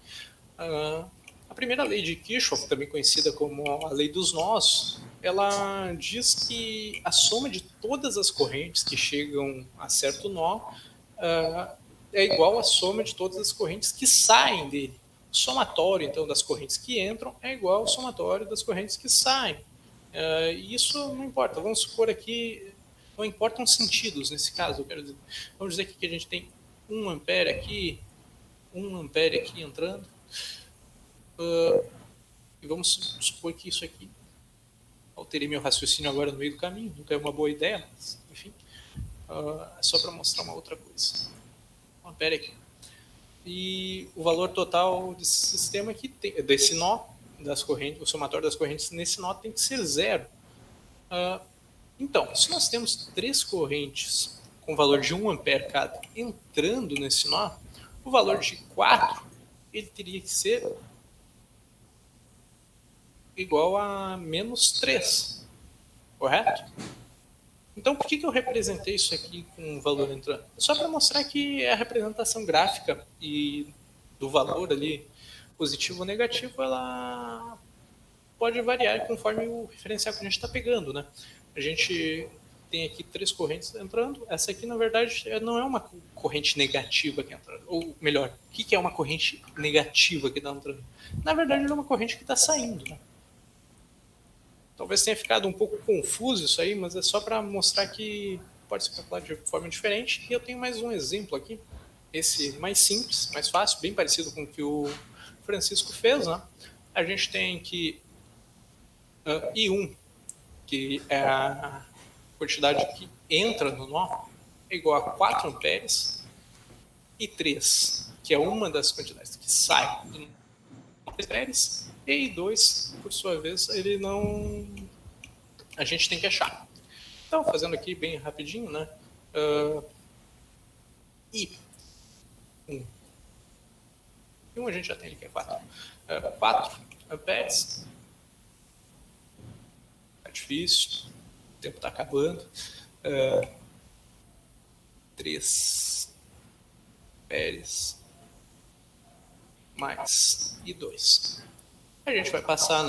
A primeira lei de Kirchhoff, também conhecida como a lei dos nós, ela diz que a soma de todas as correntes que chegam a certo nó é igual à soma de todas as correntes que saem dele. O somatório, então, das correntes que entram é igual ao somatório das correntes que saem. Isso não importa. Vamos supor aqui, não importam sentidos nesse caso. Eu quero dizer, vamos dizer aqui que a gente tem 1 ampere aqui, 1 ampere aqui entrando. E vamos supor que isso aqui, alterei meu raciocínio agora no meio do caminho, nunca é uma boa ideia, mas enfim, é só para mostrar uma outra coisa. 1 ampere aqui. E o valor total desse sistema aqui, desse nó das correntes, o somatório das correntes nesse nó tem que ser 0. Então, se nós temos 3 correntes com valor de 1 ampere cada entrando nesse nó, o valor de 4 ele teria que ser igual a menos 3, correto? Então, por que eu representei isso aqui com um valor entrando? Só para mostrar que a representação gráfica e do valor ali, positivo ou negativo, ela pode variar conforme o referencial que a gente está pegando, né? A gente tem aqui 3 correntes entrando. Essa aqui, na verdade, não é uma corrente negativa que entra. Ou melhor, o que é uma corrente negativa que está entrando? Na verdade, ela é uma corrente que está saindo, né? Talvez tenha ficado um pouco confuso isso aí, mas é só para mostrar que pode ser calculado de forma diferente. E eu tenho mais um exemplo aqui, esse mais simples, mais fácil, bem parecido com o que o Francisco fez, né? A gente tem que I1, que é a quantidade que entra no nó, é igual a 4 amperes, e 3, que é uma das quantidades que sai do nó, amperes, e 2, por sua vez, ele não... a gente tem que achar. Então, fazendo aqui bem rapidinho, né? I1 a gente já tem ali que é 4. 4 amperes. Tá difícil. O tempo está acabando. 3 amperes mais I2. A gente vai passar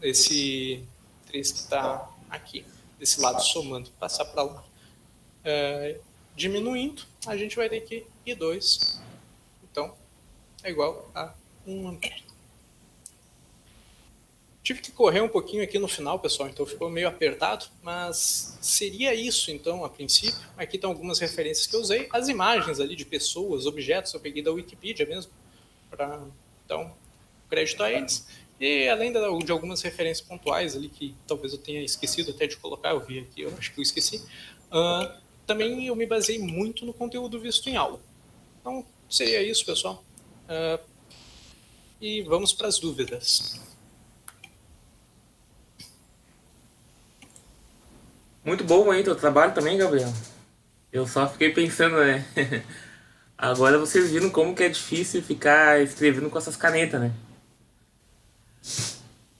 nesse 3 que está aqui, desse lado somando, passar para lá. Diminuindo, a gente vai ter que I2. Então, é igual a 1 ampere. Tive que correr um pouquinho aqui no final, pessoal, então ficou meio apertado, mas seria isso, então, a princípio. Aqui estão algumas referências que eu usei. As imagens ali de pessoas, objetos, eu peguei da Wikipedia mesmo. Então, crédito a eles. E além de algumas referências pontuais ali que talvez eu tenha esquecido até de colocar, eu vi aqui, eu acho que eu esqueci, também eu me baseei muito no conteúdo visto em aula. Então, seria isso, pessoal. E vamos para as dúvidas. Muito bom aí teu trabalho também, Gabriel. Eu só fiquei pensando, né? Agora vocês viram como que é difícil ficar escrevendo com essas canetas, né?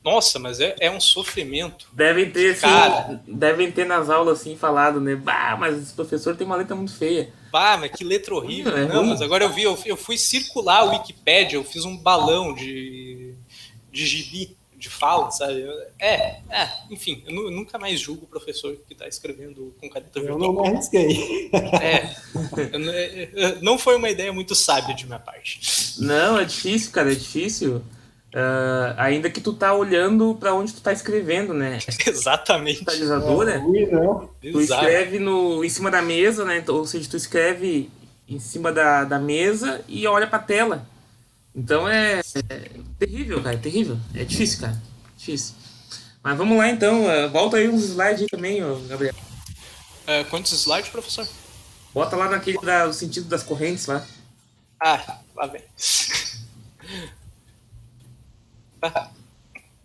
Nossa, mas é um sofrimento. Devem ter, assim, Cara, devem ter nas aulas assim falado, né? Bah, mas esse professor tem uma letra muito feia. mas que letra horrível. É Não, ruim. mas agora eu fui circular a Wikipédia, eu fiz um balão de gibi, de fala, sabe? Enfim, eu nunca mais julgo o professor que está escrevendo com caneta Eu virtual. não me arrisquei. Não foi uma ideia muito sábia de minha parte. Não, é difícil, cara, é difícil. Ainda que tu tá olhando pra onde tu tá escrevendo, né? Exatamente. Digitalizadora, Ruim, não. tu escreve em cima da mesa, né? Ou seja, tu escreve em cima da mesa e olha pra tela. Então é terrível, cara, é terrível. É difícil, cara. Difícil. Mas vamos lá então, volta aí uns slides aí também, ô, Gabriel. Quantos slides, professor? Bota lá naquele do sentido das correntes lá. Lá vem.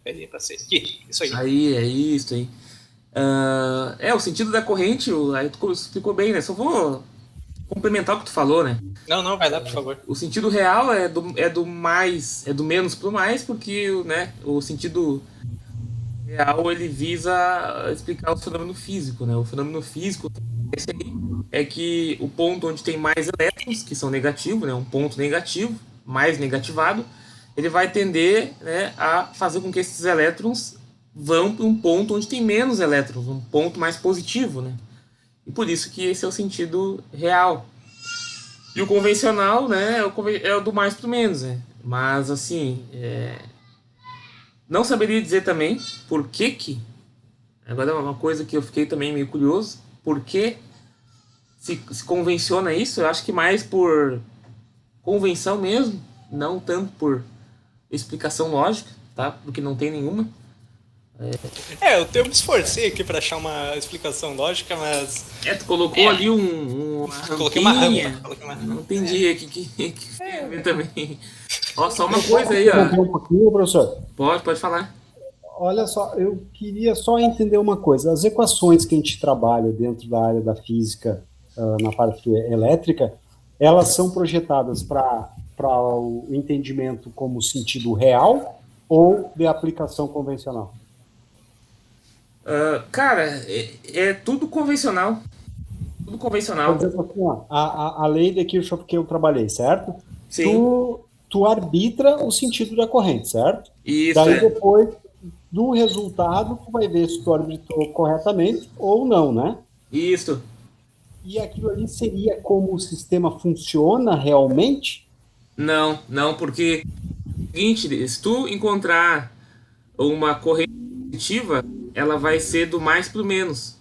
Peraí, passei. Aqui, isso aí. Aí, é isso aí. O sentido da corrente, aí tu explicou bem, né? Só vou complementar o que tu falou, né? Não, vai lá, por favor. O sentido real é do mais, é do menos pro mais, porque, né, o sentido real ele visa explicar o fenômeno físico, né? O fenômeno físico esse aí é que o ponto onde tem mais elétrons, que são negativos, né, um ponto negativo, mais negativado, ele vai tender, né, a fazer com que esses elétrons vão para um ponto onde tem menos elétrons, um ponto mais positivo, né? E por isso que esse é o sentido real. E o convencional, né, é o do mais para o menos, né? Mas, assim, não saberia dizer também por que... Agora é uma coisa que eu fiquei também meio curioso. Por que se convenciona isso? Eu acho que mais por convenção mesmo, não tanto por explicação lógica, tá? Porque não tem nenhuma. Eu me esforcei aqui para achar uma explicação lógica, mas... Tu colocou ali uma Coloquei uma rampinha. rampa. Não entendi que tem a ver também. Ó, só uma coisa aí, ó. Um pouquinho, professor. Pode falar. Olha só, eu queria só entender uma coisa. As equações que a gente trabalha dentro da área da física, na parte elétrica, elas são projetadas para o entendimento como sentido real ou de aplicação convencional? Cara, é tudo convencional. Tudo convencional. Por exemplo, assim, ó, a lei de Kirchhoff que eu trabalhei, certo? Sim. Tu arbitra o sentido da corrente, certo? Isso, Daí depois do resultado, tu vai ver se tu arbitrou corretamente ou não, né? Isso. E aquilo ali seria como o sistema funciona realmente? Não, porque seguinte, se tu encontrar uma corrente positiva, ela vai ser do mais para o menos.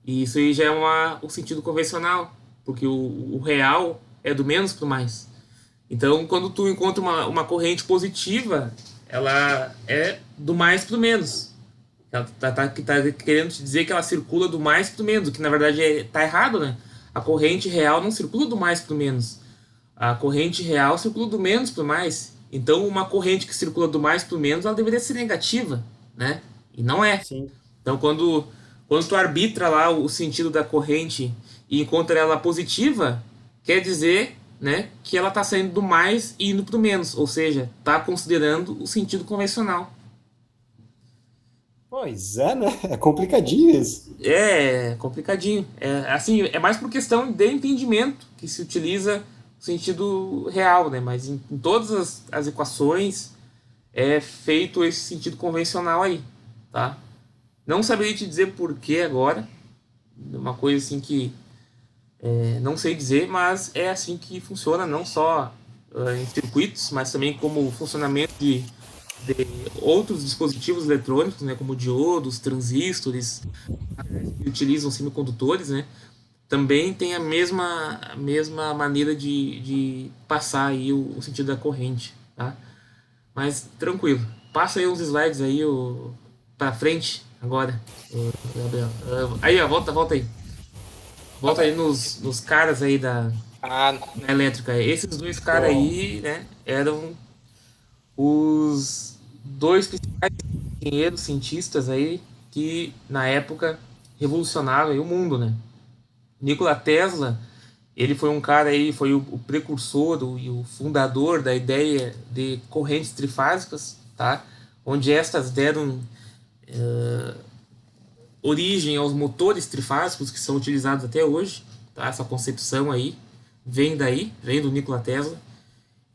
E isso aí já é o sentido convencional, porque o real é do menos para o mais. Então, quando tu encontra uma corrente positiva, ela é do mais para o menos. Ela tá querendo te dizer que ela circula do mais para o menos, o que na verdade tá errado, né? A corrente real não circula do mais para o menos. A corrente real circula do menos para o mais. Então, uma corrente que circula do mais para o menos, ela deveria ser negativa, né? E não é. Sim. Então, quando tu arbitra lá o sentido da corrente e encontra ela positiva, quer dizer, né, que ela está saindo do mais e indo para o menos, ou seja, está considerando o sentido convencional. Pois é, né? É complicadinho isso. É complicadinho. É mais por questão de entendimento que se utiliza o sentido real, né? Mas em todas as equações é feito esse sentido convencional aí, tá? Não saberia te dizer por que agora, uma coisa assim que não sei dizer, mas é assim que funciona, não só em circuitos, mas também como funcionamento de outros dispositivos eletrônicos, né, como diodos, transistores, que utilizam semicondutores, né, também tem a mesma maneira de passar aí o sentido da corrente, tá? Mas tranquilo. Passa aí uns slides aí pra frente agora, Gabriel. Aí, ó, volta aí. Ah, Volta tá. aí nos caras aí Ah, da elétrica. Esses dois caras bom. aí, né, eram os dois principais engenheiros, cientistas aí que na época revolucionaram aí o mundo, né? Nikola Tesla, ele foi um cara aí, foi o precursor e o fundador da ideia de correntes trifásicas, tá? Onde estas deram origem aos motores trifásicos que são utilizados até hoje, tá? Essa concepção aí vem daí, vem do Nikola Tesla.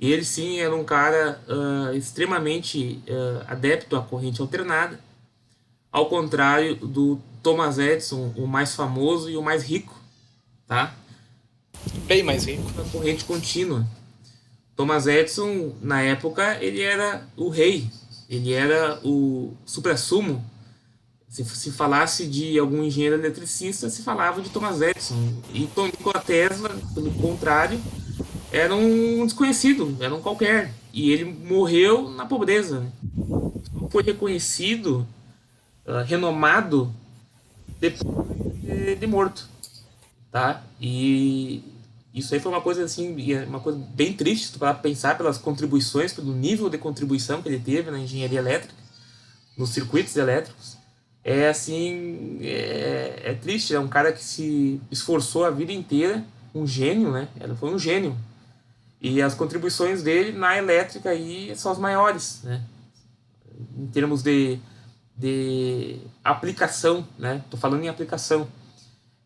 E ele sim era um cara extremamente adepto à corrente alternada, ao contrário do Thomas Edison, o mais famoso e o mais rico, tá? Bem mais rico. A corrente contínua. Thomas Edison, na época, ele era o rei, ele era o suprassumo. Se falasse de algum engenheiro eletricista, se falava de Thomas Edison. E Nikola Tesla, pelo contrário, era um desconhecido, era um qualquer. E ele morreu na pobreza. Foi reconhecido, renomado, depois de morto, tá? E isso aí foi uma coisa assim, uma coisa bem triste para pensar pelas contribuições, pelo nível de contribuição que ele teve na engenharia elétrica, nos circuitos elétricos. É assim, é triste, é um cara que se esforçou a vida inteira, um gênio, né? Ele foi um gênio. E as contribuições dele na elétrica aí são as maiores, né? Em termos de aplicação, né? Tô falando em aplicação.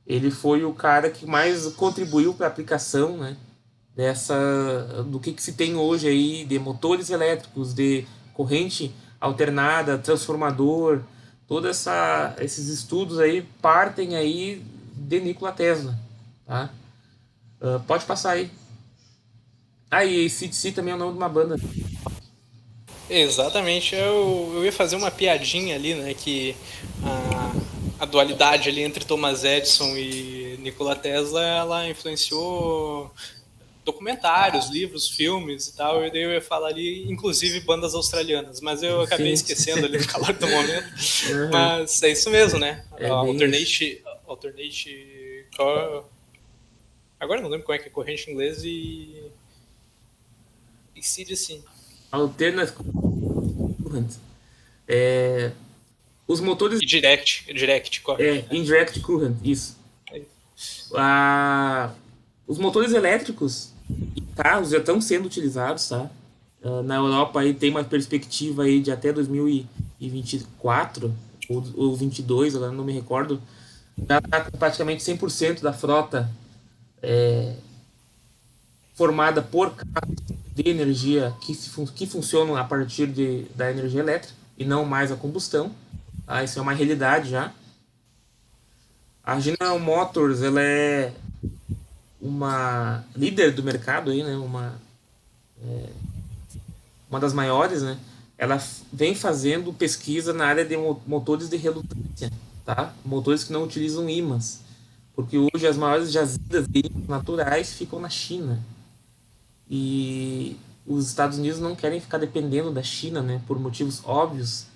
Ele foi o cara que mais contribuiu para a aplicação, né? Do que se tem hoje aí de motores elétricos, de corrente alternada, transformador, esses estudos aí partem aí de Nikola Tesla, tá? Pode passar aí. E AC/DC também é o nome de uma banda. Exatamente, eu ia fazer uma piadinha ali, né, que a dualidade ali entre Thomas Edison e Nikola Tesla, ela influenciou documentários, livros, filmes e tal, e daí eu ia falar ali, inclusive bandas australianas, mas eu acabei Sim. esquecendo ali no calor do momento. Uhum. Mas é isso mesmo, né? É bem Alternate agora eu não lembro como é que é corrente em inglês e Cid assim. Alternate current. Os motores E direct, corre. indirect current, isso. Os motores elétricos em carros já estão sendo utilizados, tá? Na Europa aí tem uma perspectiva aí de até 2024 ou 22, agora não me recordo. Já está com praticamente 100% da frota formada por carros de energia que funcionam a partir da energia elétrica e não mais a combustão. Tá? Isso é uma realidade já. A General Motors, ela é uma líder do mercado aí, né? Uma das maiores, né? Ela vem fazendo pesquisa na área de motores de relutância, tá? Motores que não utilizam ímãs, porque hoje as maiores jazidas de ímãs naturais ficam na China e os Estados Unidos não querem ficar dependendo da China, né? Por motivos óbvios.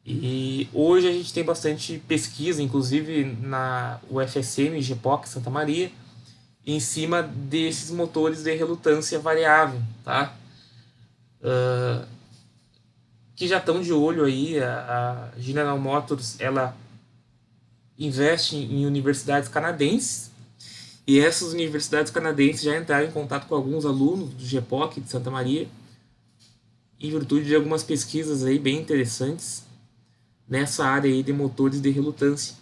E hoje a gente tem bastante pesquisa, inclusive na UFSM, GPOC, Santa Maria, em cima desses motores de relutância variável, tá? Que já estão de olho aí. A General Motors, ela investe em universidades canadenses, e essas universidades canadenses já entraram em contato com alguns alunos do GPOC de Santa Maria, em virtude de algumas pesquisas aí bem interessantes nessa área aí de motores de relutância.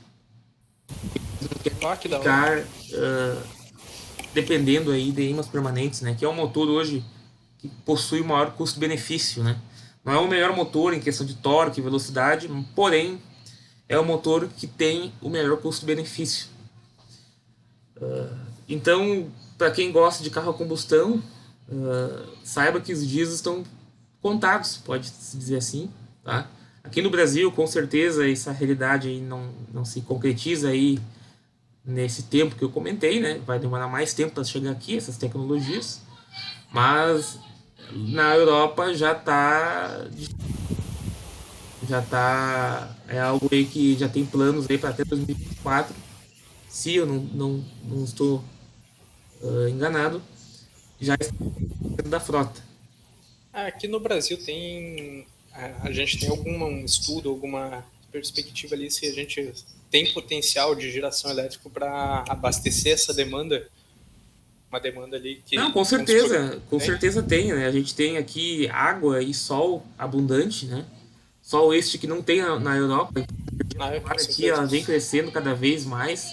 Que da hora. Ficar dependendo aí de ímãs permanentes, né? Que é um motor hoje que possui o maior custo-benefício, né? Não é o melhor motor em questão de torque e velocidade, porém é o motor que tem o melhor custo-benefício. Então, para quem gosta de carro a combustão, saiba que os dias estão contados, pode-se dizer assim, tá? Aqui no Brasil, com certeza, essa realidade aí não se concretiza aí nesse tempo que eu comentei, né? Vai demorar mais tempo para chegar aqui, essas tecnologias, mas Na Europa é algo aí que já tem planos aí para até 2024, se eu não estou enganado, já está dentro da frota. Aqui no Brasil tem. A gente tem algum estudo, alguma perspectiva ali se a gente tem potencial de geração elétrica para abastecer essa demanda? Uma demanda ali que. Não, com certeza tem, né? A gente tem aqui água e sol abundante, né? Sol este que não tem na Europa. Com Aqui ela certeza. vem crescendo cada vez mais,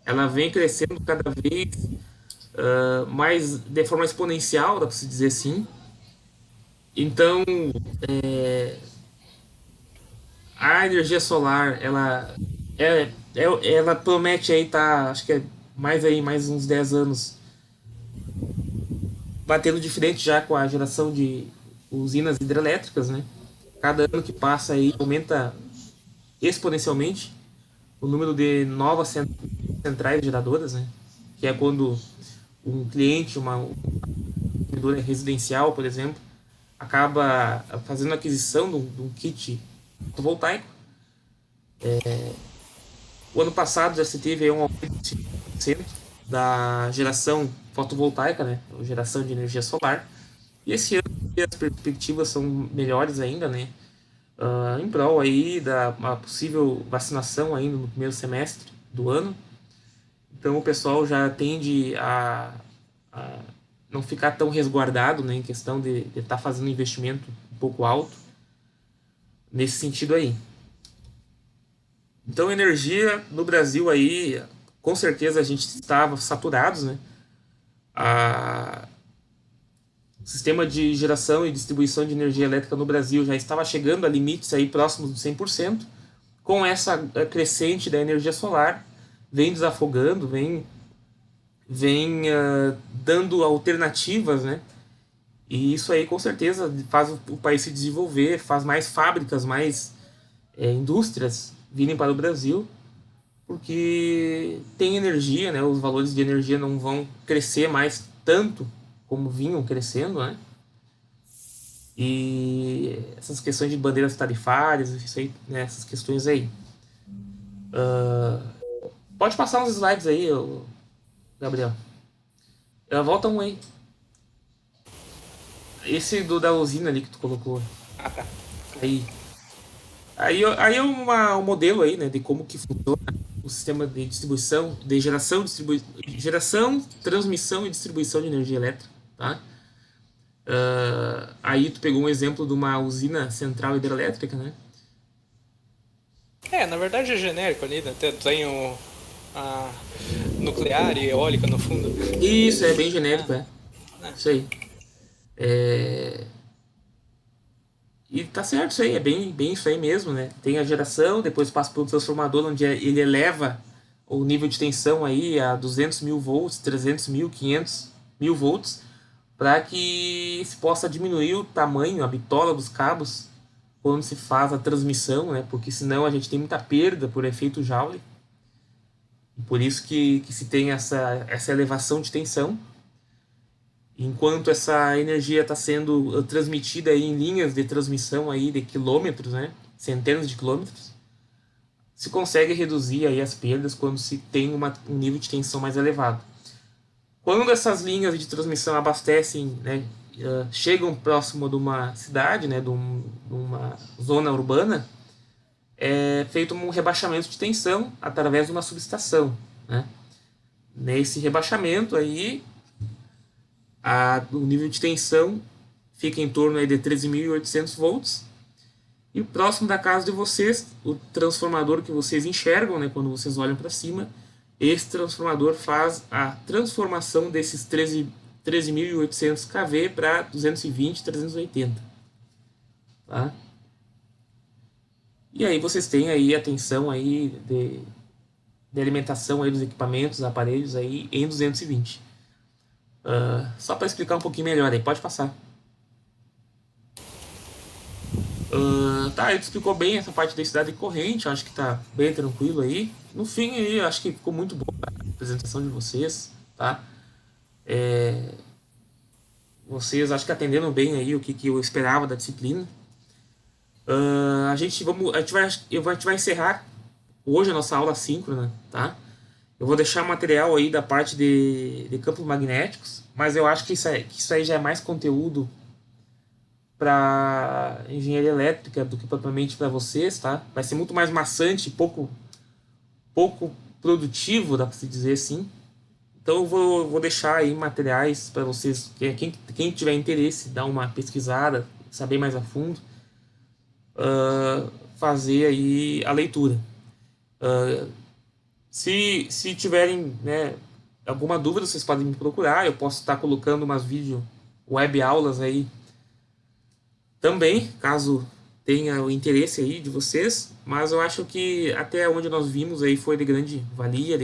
ela vem crescendo cada vez mais de forma exponencial, dá para se dizer assim. Então, a energia solar, ela promete aí tá, acho que é mais uns 10 anos batendo de frente já com a geração de usinas hidrelétricas, né? Cada ano que passa aí aumenta exponencialmente o número de novas centrais geradoras, né? Que é quando um cliente, uma consumidora residencial, por exemplo, acaba fazendo a aquisição de um kit fotovoltaico. O ano passado já se teve aí um aumento de 5% da geração fotovoltaica, né? Geração de energia solar. E esse ano as perspectivas são melhores ainda, né? Em prol aí da uma possível vacinação ainda no primeiro semestre do ano. Então o pessoal já tende a não ficar tão resguardado, né, em questão de estar fazendo um investimento um pouco alto nesse sentido aí. Então energia no Brasil aí, com certeza a gente estava saturados, né? O sistema de geração e distribuição de energia elétrica no Brasil já estava chegando a limites aí próximos de 100%. Com essa crescente da energia solar, vem desafogando, vem dando alternativas, né? E isso aí com certeza faz o país se desenvolver, faz mais fábricas, mais indústrias virem para o Brasil, porque tem energia, né? Os valores de energia não vão crescer mais tanto como vinham crescendo, né? E essas questões de bandeiras tarifárias, isso aí, né? Essas questões aí. Pode passar uns slides aí, Gabriel. Volta um aí. Esse da usina ali que tu colocou. Ah, tá. Aí. Aí é um modelo aí, né, de como que funciona o sistema de distribuição, de geração, transmissão e distribuição de energia elétrica, tá? Aí tu pegou um exemplo de uma usina central hidrelétrica, né? Na verdade é genérico ali, né? Tem a nuclear e eólica no fundo. Isso, é bem genérico, Isso aí. E tá certo isso aí, é bem isso aí mesmo, né? Tem a geração, depois passa para o transformador, onde ele eleva o nível de tensão aí a 200 mil volts, 300 mil, 500 mil volts, para que se possa diminuir o tamanho, a bitola dos cabos, quando se faz a transmissão, né? Porque senão a gente tem muita perda por efeito Joule. E por isso que se tem essa elevação de tensão. Enquanto essa energia está sendo transmitida aí em linhas de transmissão aí de quilômetros, né? Centenas de quilômetros, se consegue reduzir aí as perdas quando se tem um nível de tensão mais elevado. Quando essas linhas de transmissão abastecem, né, chegam próximo de uma cidade, né, de uma zona urbana, é feito um rebaixamento de tensão através de uma subestação, né? Nesse rebaixamento aí, o nível de tensão fica em torno aí de 13.800 volts. E próximo da casa de vocês, o transformador que vocês enxergam, né, quando vocês olham para cima, esse transformador faz a transformação desses 13.800 kV para 220, 380. Tá? E aí vocês têm aí a tensão aí de alimentação aí dos equipamentos, aparelhos aí em 220. Só para explicar um pouquinho melhor aí, pode passar. Tá, ele explicou bem essa parte da cidade corrente, acho que tá bem tranquilo aí. No fim, aí, acho que ficou muito boa a apresentação de vocês, tá? vocês acho que atenderam bem aí o que eu esperava da disciplina. A gente vai encerrar hoje a nossa aula síncrona, tá? Eu vou deixar material aí da parte de campos magnéticos, mas eu acho que isso aí já é mais conteúdo para engenharia elétrica do que propriamente para vocês, tá? Vai ser muito mais maçante, pouco produtivo, dá para se dizer assim. Então eu vou deixar aí materiais para vocês, quem tiver interesse, dar uma pesquisada, saber mais a fundo, fazer aí a leitura. Se tiverem, né, alguma dúvida, vocês podem me procurar. Eu posso estar colocando umas web aulas aí também, caso tenha o interesse aí de vocês. Mas eu acho que até onde nós vimos aí foi de grande valia,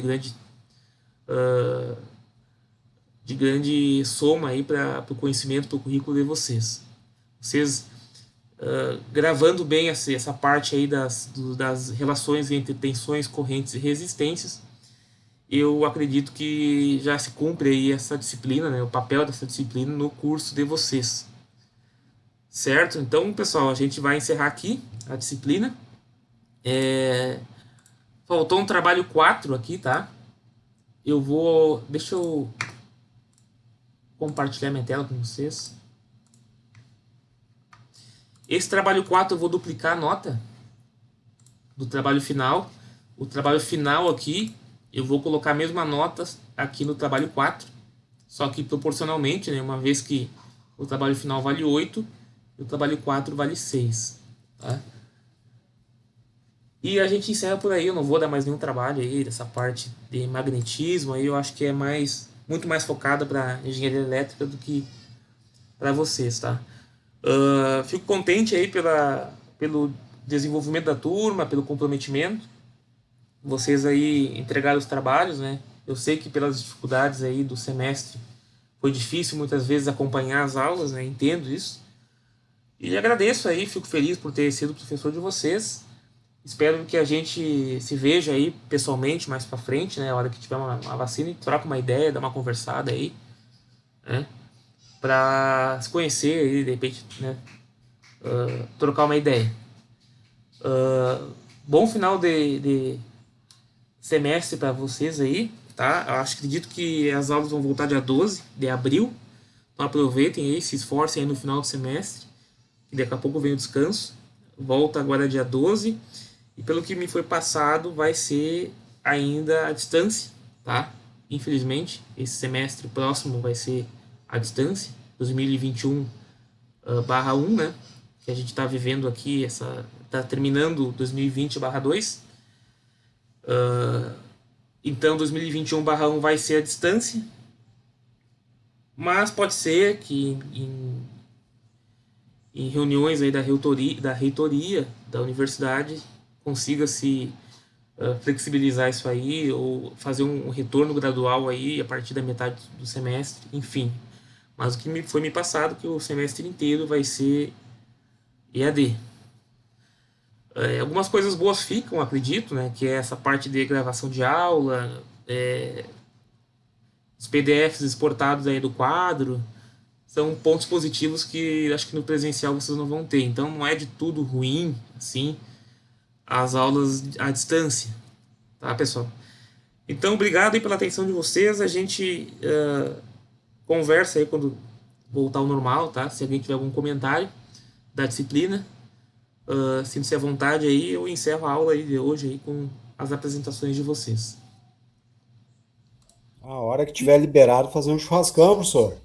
de grande soma aí para o conhecimento, para o currículo de vocês. Vocês gravando bem essa parte aí das relações entre tensões, correntes e resistências, eu acredito que já se cumpre aí essa disciplina, né, o papel dessa disciplina no curso de vocês. Certo? Então, pessoal, a gente vai encerrar aqui a disciplina. Faltou um trabalho 4 aqui, tá? Deixa eu compartilhar minha tela com vocês. Esse trabalho 4 eu vou duplicar a nota do trabalho final. O trabalho final aqui, eu vou colocar a mesma nota aqui no trabalho 4, só que proporcionalmente, né, uma vez que o trabalho final vale 8, e o trabalho 4 vale 6. Tá? E a gente encerra por aí, eu não vou dar mais nenhum trabalho aí dessa parte de magnetismo, aí eu acho que é muito mais focada para engenharia elétrica do que para vocês, tá? Fico contente aí pelo desenvolvimento da turma, pelo comprometimento. Vocês aí entregaram os trabalhos, né? Eu sei que pelas dificuldades aí do semestre foi difícil muitas vezes acompanhar as aulas, né? Entendo isso. E agradeço aí, fico feliz por ter sido professor de vocês. Espero que a gente se veja aí pessoalmente mais pra frente, né? A hora que tiver uma vacina, e troca uma ideia, dá uma conversada aí, né? Pra se conhecer aí, de repente, né? Trocar uma ideia. Bom final de semestre para vocês aí, tá? Eu acredito que as aulas vão voltar dia 12 de abril. Então aproveitem aí, se esforcem aí no final do semestre. E daqui a pouco vem o descanso. Volta agora dia 12. E pelo que me foi passado, vai ser ainda à distância, tá? Infelizmente, esse semestre próximo vai ser à distância, 2021/1, né? Que a gente está vivendo aqui, tá terminando 2020/2. Então, 2021/1 vai ser à distância. Mas pode ser que em reuniões aí da reitoria da universidade consiga se flexibilizar isso aí ou fazer um retorno gradual aí a partir da metade do semestre, enfim. Mas o que foi me passado que o semestre inteiro vai ser EAD. Algumas coisas boas ficam, acredito, né, que é essa parte de gravação de aula, os PDFs exportados aí do quadro, são pontos positivos que acho que no presencial vocês não vão ter. Então não é de tudo ruim, assim, as aulas à distância, tá, pessoal? Então, obrigado aí pela atenção de vocês. A gente conversa aí quando voltar ao normal, tá? Se alguém tiver algum comentário da disciplina, sinta-se à vontade aí. Eu encerro a aula aí de hoje aí com as apresentações de vocês. A hora que tiver liberado, fazer um churrascão, professor.